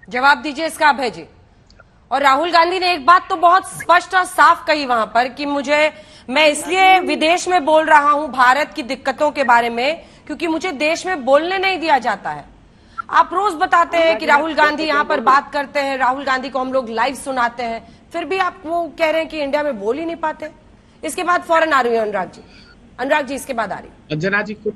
जवाब दीजिए इसका अभय जी। और राहुल गांधी ने एक बात तो बहुत स्पष्ट और साफ कही वहां पर कि मैं इसलिए विदेश में बोल रहा हूं भारत की दिक्कतों के बारे में क्योंकि मुझे देश में बोलने नहीं दिया जाता है। आप रोज बताते हैं कि राहुल गांधी यहां पर बात करते हैं, राहुल गांधी को हम लोग लाइव सुनाते हैं, फिर भी आप वो कह रहे हैं कि इंडिया में बोल ही नहीं पाते। इसके बाद फौरन आ रही है अनुराग जी इसके बाद आ रही अंजना जी को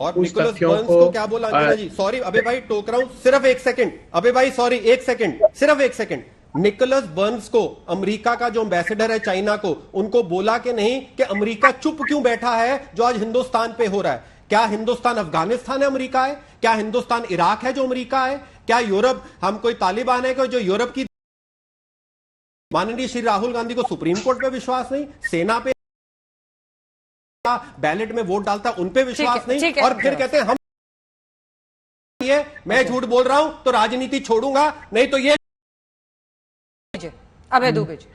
और निकोलस बर्न्स को क्या बोला अंजना जी? सॉरी अबे भाई टोक रहा हूं, सिर्फ 1 सेकंड। अबे भाई सॉरी 1 सेकंड, सिर्फ 1 सेकंड। निकोलस बर्न्स को, अमेरिका का जो एम्बेसडर है चाइना को, उनको बोला कि नहीं कि अमेरिका चुप क्यों बैठा है जो आज हिंदुस्तान पे हो रहा है? क्या हिंदुस्तान अफगानिस्तान है अमेरिका है? क्या हिंदुस्तान इराक है जो अमेरिका है? क्या यूरोप हम कोई तालिबान है जो यूरोप की? माननीय श्री राहुल गांधी को सुप्रीम कोर्ट पे विश्वास नहीं, सेना पे बैलेट में वोट डालता उन पे विश्वास नहीं, और फिर कहते हैं हम ये मैं झूठ बोल रहा हूं तो राजनीति छोड़ूंगा, नहीं तो ये अभय दुबे जी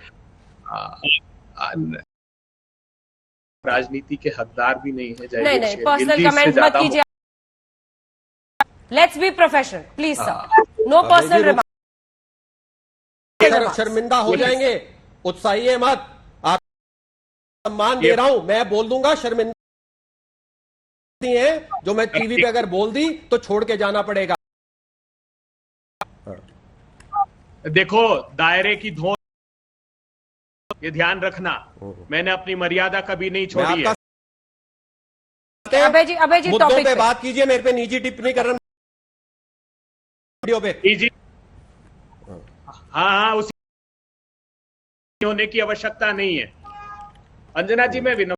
राजनीति के हकदार भी नहीं है। नहीं, पर्सनल कमेंट मत कीजिए। Let's be professional please sir, no personal remark. शर्मिंदा हो जाएंगे, उत्साहिए मत, आप सम्मान दे रहा हूं, मैं बोल दूंगा शर्मिंदा है जो मैं टीवी पे अगर बोल दी तो छोड़ के जाना पड़ेगा। देखो दायरे की धोन, ये ध्यान रखना, मैंने अपनी मर्यादा कभी नहीं छोड़ी है। अभय जी मुद्दों पे बात कीजिए, मेरे पे निजी टिप्पणी कर रहे वीडियो पे। निजी हाँ उसी होने की आवश्यकता नहीं है। अंजना जी मैं विनम्र,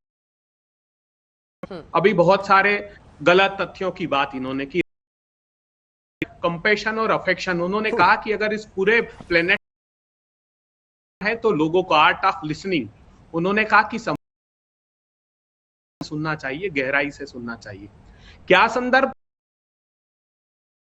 अभी बहुत सारे गलत तथ्यों की बात इन्होंने की। कंपैशन और अफेक्शन, उन्होंने कहा कि अगर इस पूरे प्लेनेट है तो लोगों को आर्ट ऑफ लिसनिंग, उन्होंने कहा कि सुनना चाहिए, गहराई से सुनना चाहिए। क्या संदर्भ?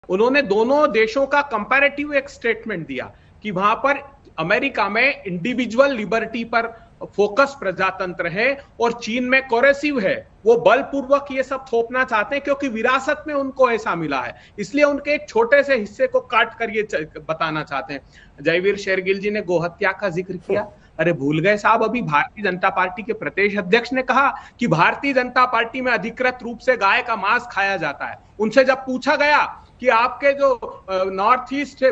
उन्होंने दोनों देशों का कंपैरेटिव एक स्टेटमेंट दिया कि वहां पर अमेरिका में इंडिविजुअल लिबर्टी पर फोकस प्रजातंत्र है और चीन में कोरेसिव है। वो बलपूर्वक ये सब थोपना चाहते हैं क्योंकि विरासत में उनको ऐसा मिला है, इसलिए उनके एक छोटे से हिस्से को काट कर ये बताना चाहते हैं। जयवीर शेरगिल जी ने गोहत्या का जिक्र किया, अरे भूल गए साहब, अभी भारतीय जनता पार्टी के प्रदेश अध्यक्ष ने कहा कि भारतीय जनता पार्टी में अधिकृत रूप से गाय का मांस खाया जाता है। उनसे जब पूछा गया कि आपके जो नॉर्थ ईस्ट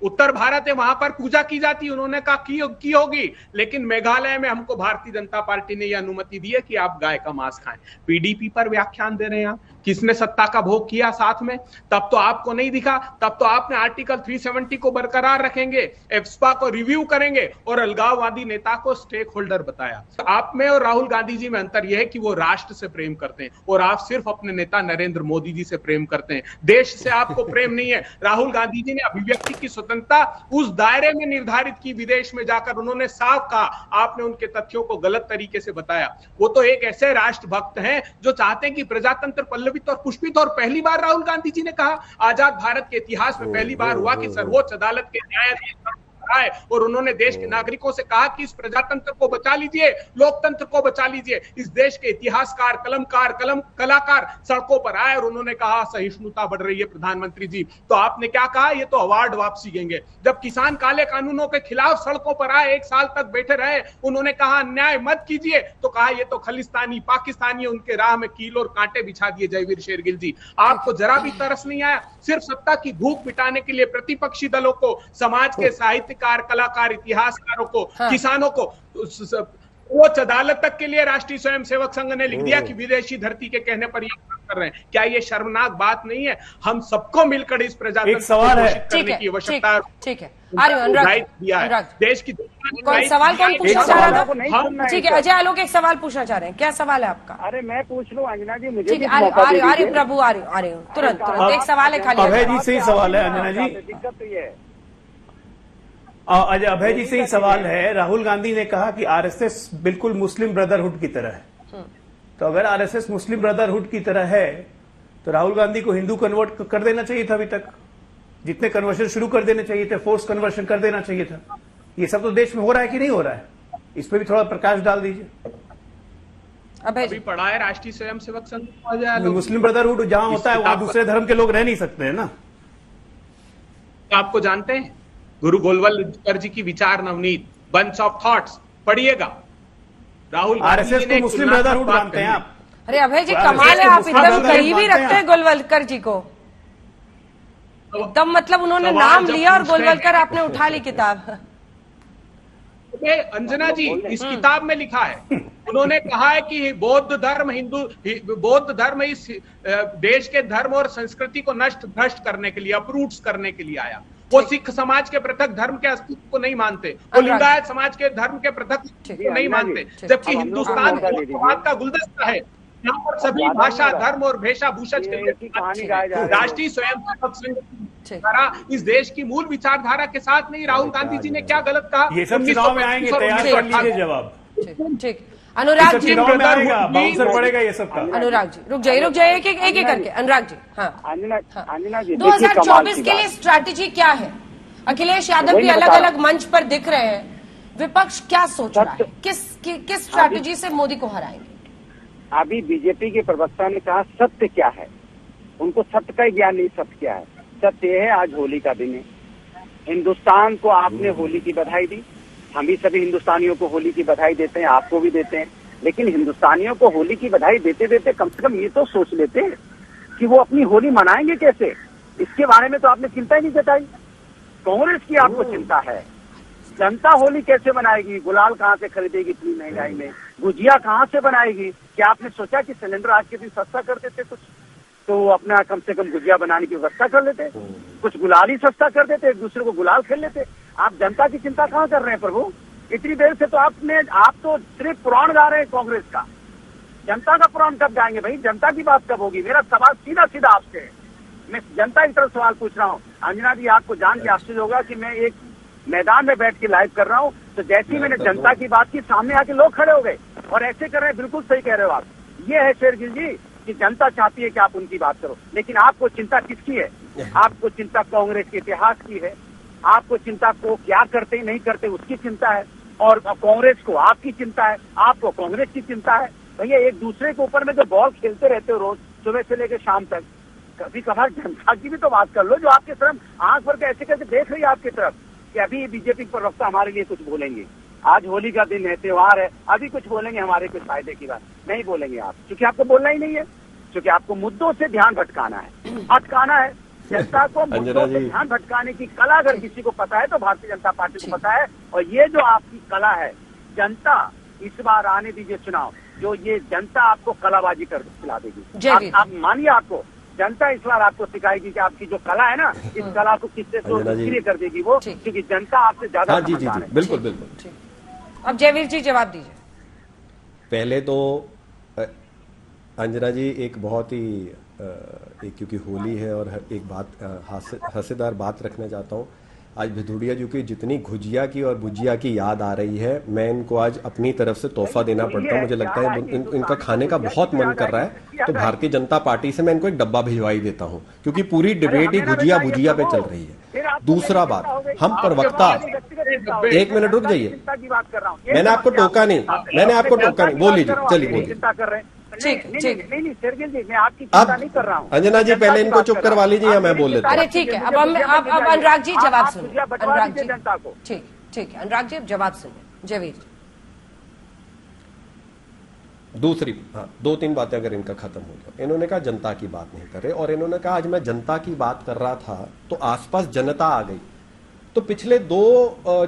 उत्तर भारत है वहां पर पूजा की जाती है, उन्होंने कहा की होगी, लेकिन मेघालय में हमको भारतीय जनता पार्टी ने यह अनुमति दी है कि आप गाय का मांस खाएं। पीडीपी पर व्याख्यान दे रहे हैं आप, किसने सत्ता का भोग किया साथ में? तब तो आपको नहीं दिखा, तब तो आपने आर्टिकल 370 को बरकरार रखेंगे, एफ्स्पा को रिव्यू करेंगे और अलगाववादी नेता को स्टेक होल्डर बताया। आप में और राहुल गांधी जी में अंतर यह है कि वो राष्ट्र से प्रेम करते हैं और आप सिर्फ अपने नेता नरेंद्र मोदी जी से प्रेम करते हैं। देश से आपको प्रेम नहीं है। राहुल गांधी जी ने अभिव्यक्ति की स्वतंत्रता उस दायरे में निर्धारित की, विदेश में जाकर उन्होंने साफ कहा, आपने उनके तथ्यों को गलत तरीके से बताया। वो तो एक ऐसे राष्ट्रभक्त हैं जो चाहते हैं कि प्रजातंत्र पल्लवित और पुष्पित। और पहली बार राहुल गांधी जी ने कहा, आजाद भारत के इतिहास में पहली बार हुआ कि सर्वोच्च अदालत के न्यायाधीश आए और उन्होंने देश के नागरिकों से कहा कि इस प्रजातंत्र को बचा लीजिए, लोकतंत्र को बचा लीजिए। इस देश के इतिहासकार, कलाकार सड़कों पर आए और उन्होंने कहा सहिष्णुता बढ़ रही है प्रधानमंत्री जी। तो आपने क्या कहा? ये तो अवार्ड वापसी देंगे। जब किसान काले कानूनों के खिलाफ सड़कों पर आए, 1 साल तक बैठे रहे, उन्होंने कहा अन्याय मत कीजिए, तो कहा ये तो खलिस्तानी पाकिस्तानी, उनके राह में कील और कांटे बिछा दिए। जयवीर शेरगिल जी, आपको जरा भी तरस नहीं आया? सिर्फ सत्ता की भूख मिटाने के लिए प्रतिपक्षी दलों को, समाज के साहित्यकार, कलाकार, इतिहासकारों को, किसानों को उच्च अदालत तक के लिए राष्ट्रीय स्वयंसेवक संघ ने लिख दिया कि विदेशी धरती के कहने पर ये कर रहे हैं। क्या ये शर्मनाक बात नहीं है? हम सबको मिलकर इस प्रजातंत्र को घोषित करने की आवश्यकता। ठीक है, देश की सवाल कौन पूछना चाह रहा था? ठीक है, अजय आलोक एक सवाल पूछना चाह रहे हैं, क्या सवाल है आपका? अरे मैं पूछ लूं अंजना जी, मुझे ठीक है, आ रही प्रभु, आ रही हूँ तुरंत। एक सवाल है खाली। अभय जी से ही सवाल है अंजना जी, दिक्कत तो ये है। अभय जी से ही सवाल है। राहुल गांधी ने कहा कि आरएसएस बिल्कुल मुस्लिम ब्रदरहुड की तरह है, तो अगर आरएसएस मुस्लिम ब्रदरहुड की तरह है तो राहुल गांधी को हिंदू कन्वर्ट कर देना चाहिए था। अभी तक जितने कन्वर्शन शुरू कर देने चाहिए थे, फोर्स कन्वर्शन कर देना चाहिए था। ये सब तो देश में हो रहा है कि नहीं हो रहा है? इस पर भी थोड़ा प्रकाश डाल दीजिए। अभी पढ़ा है राष्ट्रीय स्वयंसेवक संघ, मुस्लिम ब्रदरहुड जहां होता है वहां दूसरे धर्म के लोग रह नहीं सकते हैं ना। आपको जानते हैं गुरु गोलवलकर जी की विचार नवनीत, बंच ऑफ थॉट्स, पढ़िएगा। राहुल आरएसएस को मुस्लिम ब्रदरहुड मानते हैं आप? अरे अभय जी कमाल है, आप एकदम करीबी रखते हैं गोलवलकर जी को एकदम, मतलब उन्होंने नाम लिया और गोलवलकर आपने उठा ली किताब। अंजना जी, इस किताब में लिखा है, उन्होंने कहा है कि बौद्ध धर्म इस देश के धर्म और संस्कृति को नष्ट भ्रष्ट करने के लिए, अपरूट्स करने के लिए आया। वो सिख समाज के पृथक धर्म के अस्तित्व को नहीं मानते, वो लिंगायत समाज के धर्म के पृथक अस्तित्व को नहीं मानते, जबकि हिंदुस्तान समाज का गुलदस्ता है। यहाँ पर सभी भाषा, धर्म और वेशभूषा राष्ट्रीय स्वयंसेवक संघ द्वारा इस देश की मूल विचारधारा के साथ नहीं। राहुल गांधी जी ने क्या गलत कहा, ये सब चुनाव में आएंगे, तैयार कर लीजिए जवाब। ठीक, अनुराग जी बाउंसर पड़ेगा ये सब का। अनुराग जी रुक जाइए एक एक करके। अनुराग जी, हाँ, अंजना जी 2024 के लिए स्ट्रैटेजी क्या है? अखिलेश यादव भी अलग अलग मंच पर दिख रहे हैं, विपक्ष क्या सोच रहा है, किस स्ट्रैटेजी से मोदी को हराएंगे? अभी बीजेपी के प्रवक्ता ने कहा सत्य क्या है, उनको सत्य का ज्ञान नहीं। सत्य क्या है? सत्य है आज होली का दिन है, हिंदुस्तान को आपने होली की बधाई दी, हम भी सभी हिंदुस्तानियों को होली की बधाई देते हैं, आपको भी देते हैं। लेकिन हिंदुस्तानियों को होली की बधाई देते देते कम से कम ये तो सोच लेते हैं कि वो अपनी होली मनाएंगे कैसे। इसके बारे में तो आपने चिंता ही नहीं जताई। कांग्रेस की आपको चिंता है, जनता होली कैसे मनाएगी, गुलाल कहाँ से खरीदेगी इतनी महंगाई में, गुजिया कहाँ से बनाएगी। क्या आपने सोचा कि सिलेंडर आज के दिन सस्ता कर देते कुछ, तो अपना कम से कम गुजिया बनाने की व्यवस्था कर लेते, कुछ गुलाल ही सस्ता कर देते, एक दूसरे को गुलाल खेल लेते। आप जनता की चिंता कहाँ कर रहे हैं प्रभु? इतनी देर से तो आप तो सिर्फ पुराण गा रहे हैं कांग्रेस का। जनता का पुराण कब गाएंगे भाई? जनता की बात कब होगी? मेरा सवाल सीधा सीधा आपसे है, मैं जनता की तरफ सवाल पूछ रहा हूँ। अंजना जी, आपको जान के आश्चर्य होगा कि मैं एक मैदान में बैठ के लाइव कर रहा हूँ, तो जैसे ही मैंने जनता की बात की, सामने आके लोग खड़े हो गए और ऐसे कर रहे हैं। बिल्कुल सही कह रहे हो आप। ये है शेरगिल जी कि जनता चाहती है कि आप उनकी बात करो, लेकिन आपको चिंता किसकी है? आपको चिंता कांग्रेस के इतिहास की है, आपको चिंता को क्या करते नहीं करते उसकी चिंता है, और कांग्रेस को आपकी चिंता है, आपको कांग्रेस की चिंता है। भैया एक दूसरे के ऊपर में जो बॉल खेलते रहते हो रोज सुबह से लेकर शाम तक, कभी कभार जनता की भी तो बात कर लो, जो आपके तरफ आंख भर के ऐसे कैसे देख रही है आपकी तरफ कि अभी बीजेपी प्रवक्ता हमारे लिए कुछ बोलेंगे, आज होली का दिन है, त्योहार है, अभी कुछ बोलेंगे हमारे कुछ फायदे की बात नहीं बोलेंगे आप, क्योंकि आपको बोलना ही नहीं है, क्योंकि आपको मुद्दों से ध्यान भटकाना है, अटकाना है जनता को। मुद्दों से ध्यान भटकाने की कला अगर किसी को पता है तो भारतीय जनता पार्टी को पता है। और ये जो आपकी कला है, जनता इस बार आने दीजिए चुनाव, जो ये जनता आपको कलाबाजी कर खिला देगी। आप मानिए, आपको जनता इस बार आपको सिखाएगी कि आपकी जो कला है ना, इस कला को किससे सक्रिय कर देगी वो, क्योंकि जनता आपसे ज्यादा समझदार है। बिल्कुल बिल्कुल। अब जयवीर जी जवाब दीजिए। पहले तो अंजना जी एक बहुत ही एक, क्योंकि होली है और एक बात हंसेदार बात रखना चाहता हूँ। आज भदौड़िया जी की जितनी गुजिया की और भुजिया की याद आ रही है, मैं इनको आज अपनी तरफ से तोहफा देना पड़ता है। मुझे लगता है इनका खाने का बहुत मन कर रहा है, तो भारतीय जनता पार्टी से मैं इनको एक डब्बा भिजवाई देता हूँ, क्योंकि पूरी डिबेट ही गुजिया भुजिया पे चल रही है। दूसरा बात, हम प्रवक्ता, एक मिनट रुक जाइए, मैंने आपको टोका नहीं, बोल लीजिए, चलिए बोलिए। नहीं शेरगिल जी, मैं आपकी चिंता नहीं कर रहा हूँ। अंजना जी पहले इनको चुप करवा लीजिए या मैं बोल लेता हूँ। अरे ठीक है, अब अनुराग जी जवाब सुनिए। अनुराग जी जनता को ठीक है, अनुराग जी अब जवाब सुनिए। जयवीर दूसरी, हाँ, 2-3 बातें अगर इनका खत्म हो जाए। इन्होंने कहा जनता की बात नहीं कर रहे, और इन्होंने कहा आज मैं जनता की बात कर रहा था तो आसपास जनता आ गई। तो पिछले 2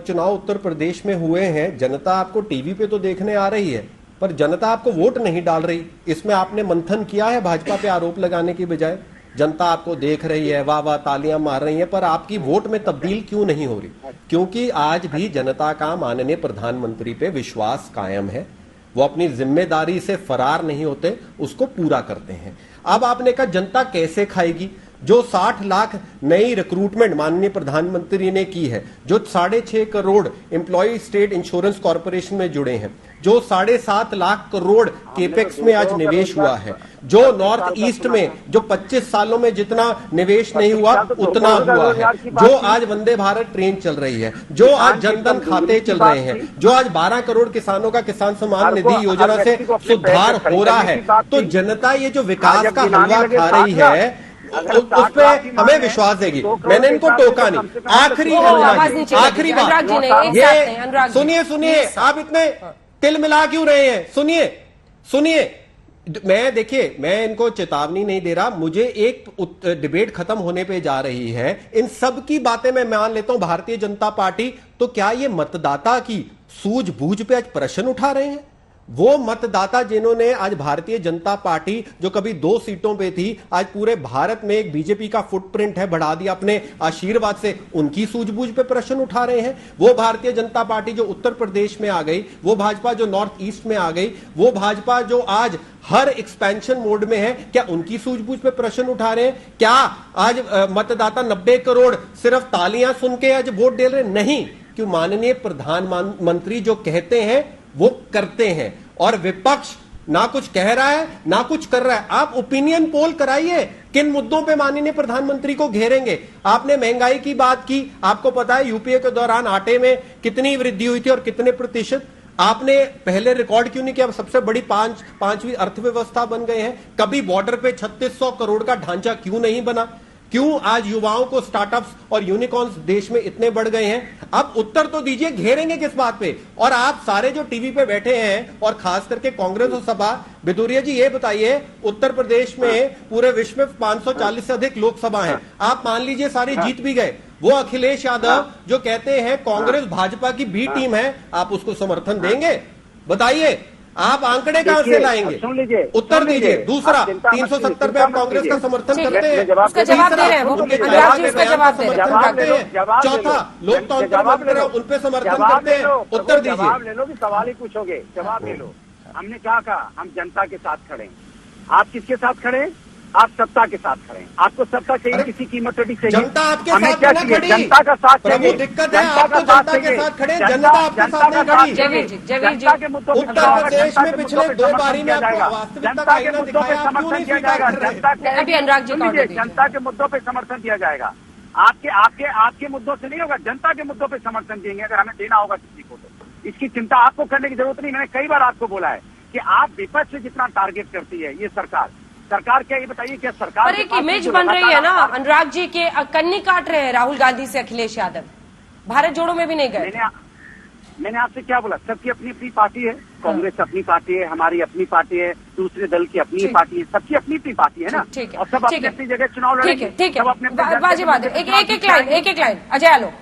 चुनाव उत्तर प्रदेश में हुए हैं, जनता आपको टीवी पे तो देखने आ रही है, पर जनता आपको वोट नहीं डाल रही। इसमें आपने मंथन किया है भाजपा पे आरोप लगाने की बजाय? जनता आपको देख रही है, वाह वाह तालियां मार रही है, पर आपकी वोट में तब्दील क्यों नहीं हो रही? क्योंकि आज भी जनता का माननीय प्रधानमंत्री पे विश्वास कायम है, वो अपनी जिम्मेदारी से फरार नहीं होते, उसको पूरा करते हैं। अब आपने कहा जनता कैसे खाएगी? जो 60 लाख नई रिक्रूटमेंट माननीय प्रधानमंत्री ने की है, जो 6.5 crore employ state insurance corporation में जुड़े हैं, जो 7.5 लाख करोड़ केपेक्स में आज निवेश हुआ है, जो नॉर्थ ईस्ट में जो 25 सालों में जितना निवेश नहीं हुआ उतना हुआ है, जो आज वंदे भारत ट्रेन चल रही है, जो आज जनधन खाते चल रहे हैं, जो आज 12 करोड़ किसानों का किसान सम्मान निधि योजना से सुधार हो रहा है, तो जनता ये जो विकास का हलवा खा रही है उस पे हमें विश्वास देगी। मैंने इनको टोका नहीं। आखिरी बात, ये सुनिए, आप इतने तिल मिला क्यों रहे हैं? सुनिए, मैं इनको चेतावनी नहीं दे रहा, मुझे एक डिबेट खत्म होने पे जा रही है, इन सब की बातें मैं मान लेता हूं भारतीय जनता पार्टी। तो क्या ये मतदाता की सूझबूझ पे आज प्रश्न उठा रहे हैं? वो मतदाता जिन्होंने आज भारतीय जनता पार्टी जो कभी 2 सीटों पे थी, आज पूरे भारत में एक बीजेपी का फुटप्रिंट है बढ़ा दिया अपने आशीर्वाद से, उनकी सूझबूझ पे प्रश्न उठा रहे हैं। वो भारतीय जनता पार्टी जो उत्तर प्रदेश में आ गई, वो भाजपा जो नॉर्थ ईस्ट में आ गई, वो भाजपा जो आज हर एक्सपेंशन मोड में है, क्या उनकी सूझबूझ पे प्रश्न उठा रहे हैं? क्या आज मतदाता 90 करोड़ सिर्फ तालियां सुन के आज वोट दे रहे? नहीं, क्यों माननीय प्रधानमंत्री जो कहते हैं वो करते हैं, और विपक्ष ना कुछ कह रहा है ना कुछ कर रहा है। आप ओपिनियन पोल कराइए, किन मुद्दों पे माननीय प्रधानमंत्री को घेरेंगे? आपने महंगाई की बात की, आपको पता है यूपीए के दौरान आटे में कितनी वृद्धि हुई थी और कितने प्रतिशत? आपने पहले रिकॉर्ड क्यों नहीं किया? सबसे बड़ी पांचवी अर्थव्यवस्था बन गए हैं। कभी बॉर्डर पे 3600 करोड़ का ढांचा क्यों नहीं बना? क्यों आज युवाओं को स्टार्टअप्स और यूनिकॉर्न्स देश में इतने बढ़ गए हैं? अब उत्तर तो दीजिए, घेरेंगे किस बात पे? और आप सारे जो टीवी पे बैठे हैं और खास करके कांग्रेस और सपा, बिदुरिया जी ये बताइए, उत्तर प्रदेश में पूरे विश्व में 540 से अधिक लोकसभा है, आप मान लीजिए सारी जीत भी गए, वो अखिलेश यादव जो कहते हैं कांग्रेस भाजपा की बी टीम है, आप उसको समर्थन देंगे? बताइए, आप आंकड़े कहां से लाएंगे? सुन लीजिए, उत्तर दीजिए। दूसरा, 370 पे आप कांग्रेस का समर्थन करते हैं, उसका जवाब दे रहे हैं वो, अनुराग जी उसका जवाब दे रहे हैं। चौथा, लोकतंत्र उन पे समर्थन करते हैं। उत्तर दीजिए। जवाब ले लो कि सवाल ही पूछोगे, जवाब ले लो। हमने क्या कहा? हम जनता के साथ खड़े हैं। आप किसके साथ खड़े हैं? आप सत्ता के साथ खड़े हैं। आपको सत्ता चाहिए, किसी कीमत पर भी चाहिए। जनता आपके हमें साथ क्या ना चाहिए? खड़ी। जनता का साथ चाहिए। दिक्कत है, आप तो जनता के साथ खड़े, जनता आपके साथ नहीं खड़ी। जनता के मुद्दों उत्तर प्रदेश में पिछले 2 बारी में आपको वास्तविकता का आईना दिखाया, आप क्यों नहीं स्वीकार कर रहे? अभी अनुराग जी को जनता के मुद्दों पे समर्थन दिया जाएगा। आपके मुद्दों से नहीं होगा, जनता के मुद्दों पे समर्थन देंगे अगर हमें देना होगा किसी को। तो इसकी चिंता आपको करने की जरूरत नहीं। मैंने कई बार आपको बोला है कि आप विपक्ष से जितना टारगेट करती है ये सरकार क्या, ये बताइए क्या सरकार? पर एक इमेज बन रही है ना अनुराग जी के, कन्नी काट रहे हैं राहुल गांधी से अखिलेश यादव, भारत जोड़ो में भी नहीं गए। मैंने आपसे क्या बोला? सबकी अपनी अपनी पार्टी है, कांग्रेस अपनी पार्टी है, हमारी अपनी पार्टी है, दूसरे दल की अपनी पार्टी है, सबकी अपनी अपनी पार्टी है ना। और सब अपनी अपनी जगह चुनाव लड़ेंगे। ठीक है, बाजी बात है। एक लाइन अजय आलोक,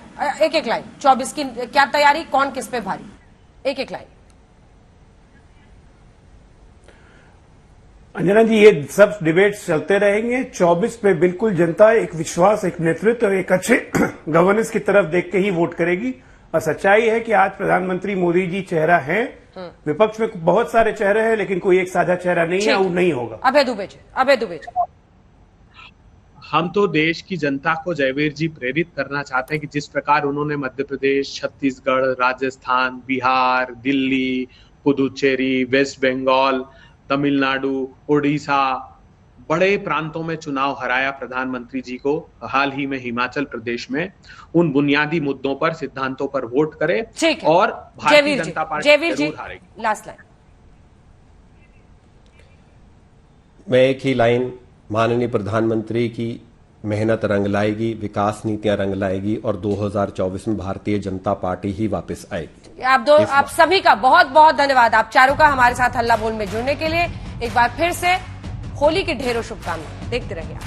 एक लाइन 24 की क्या तैयारी, कौन किस पे भारी? एक लाइन। अंजना जी, ये सब डिबेट्स चलते रहेंगे। 24 पे बिल्कुल जनता एक विश्वास, एक नेतृत्व और एक अच्छे गवर्नेंस की तरफ देख के ही वोट करेगी। और सच्चाई है कि आज प्रधानमंत्री मोदी जी चेहरा है, विपक्ष में बहुत सारे चेहरे हैं लेकिन कोई एक साझा चेहरा नहीं है, वो नहीं होगा। अभय दुबे हम तो देश की जनता को जयवीर जी प्रेरित करना चाहते हैं कि जिस प्रकार उन्होंने मध्य प्रदेश, छत्तीसगढ़, राजस्थान, बिहार, दिल्ली, पुदुचेरी, वेस्ट बंगाल, तमिलनाडु, उड़ीसा, बड़े प्रांतों में चुनाव हराया प्रधानमंत्री जी को, हाल ही में हिमाचल प्रदेश में, उन बुनियादी मुद्दों पर, सिद्धांतों पर वोट करे और भारतीय जनता पार्टी जरूर हारेगी। Last line. मैं एक ही लाइन, माननीय प्रधानमंत्री की मेहनत रंग लाएगी, विकास नीतियां रंग लाएगी और 2024 में भारतीय जनता पार्टी ही वापस आएगी। आप सभी का बहुत बहुत धन्यवाद, आप चारों का हमारे साथ हल्ला बोल में जुड़ने के लिए। एक बार फिर से होली की ढेरों शुभकामनाएं। देखते रहिए।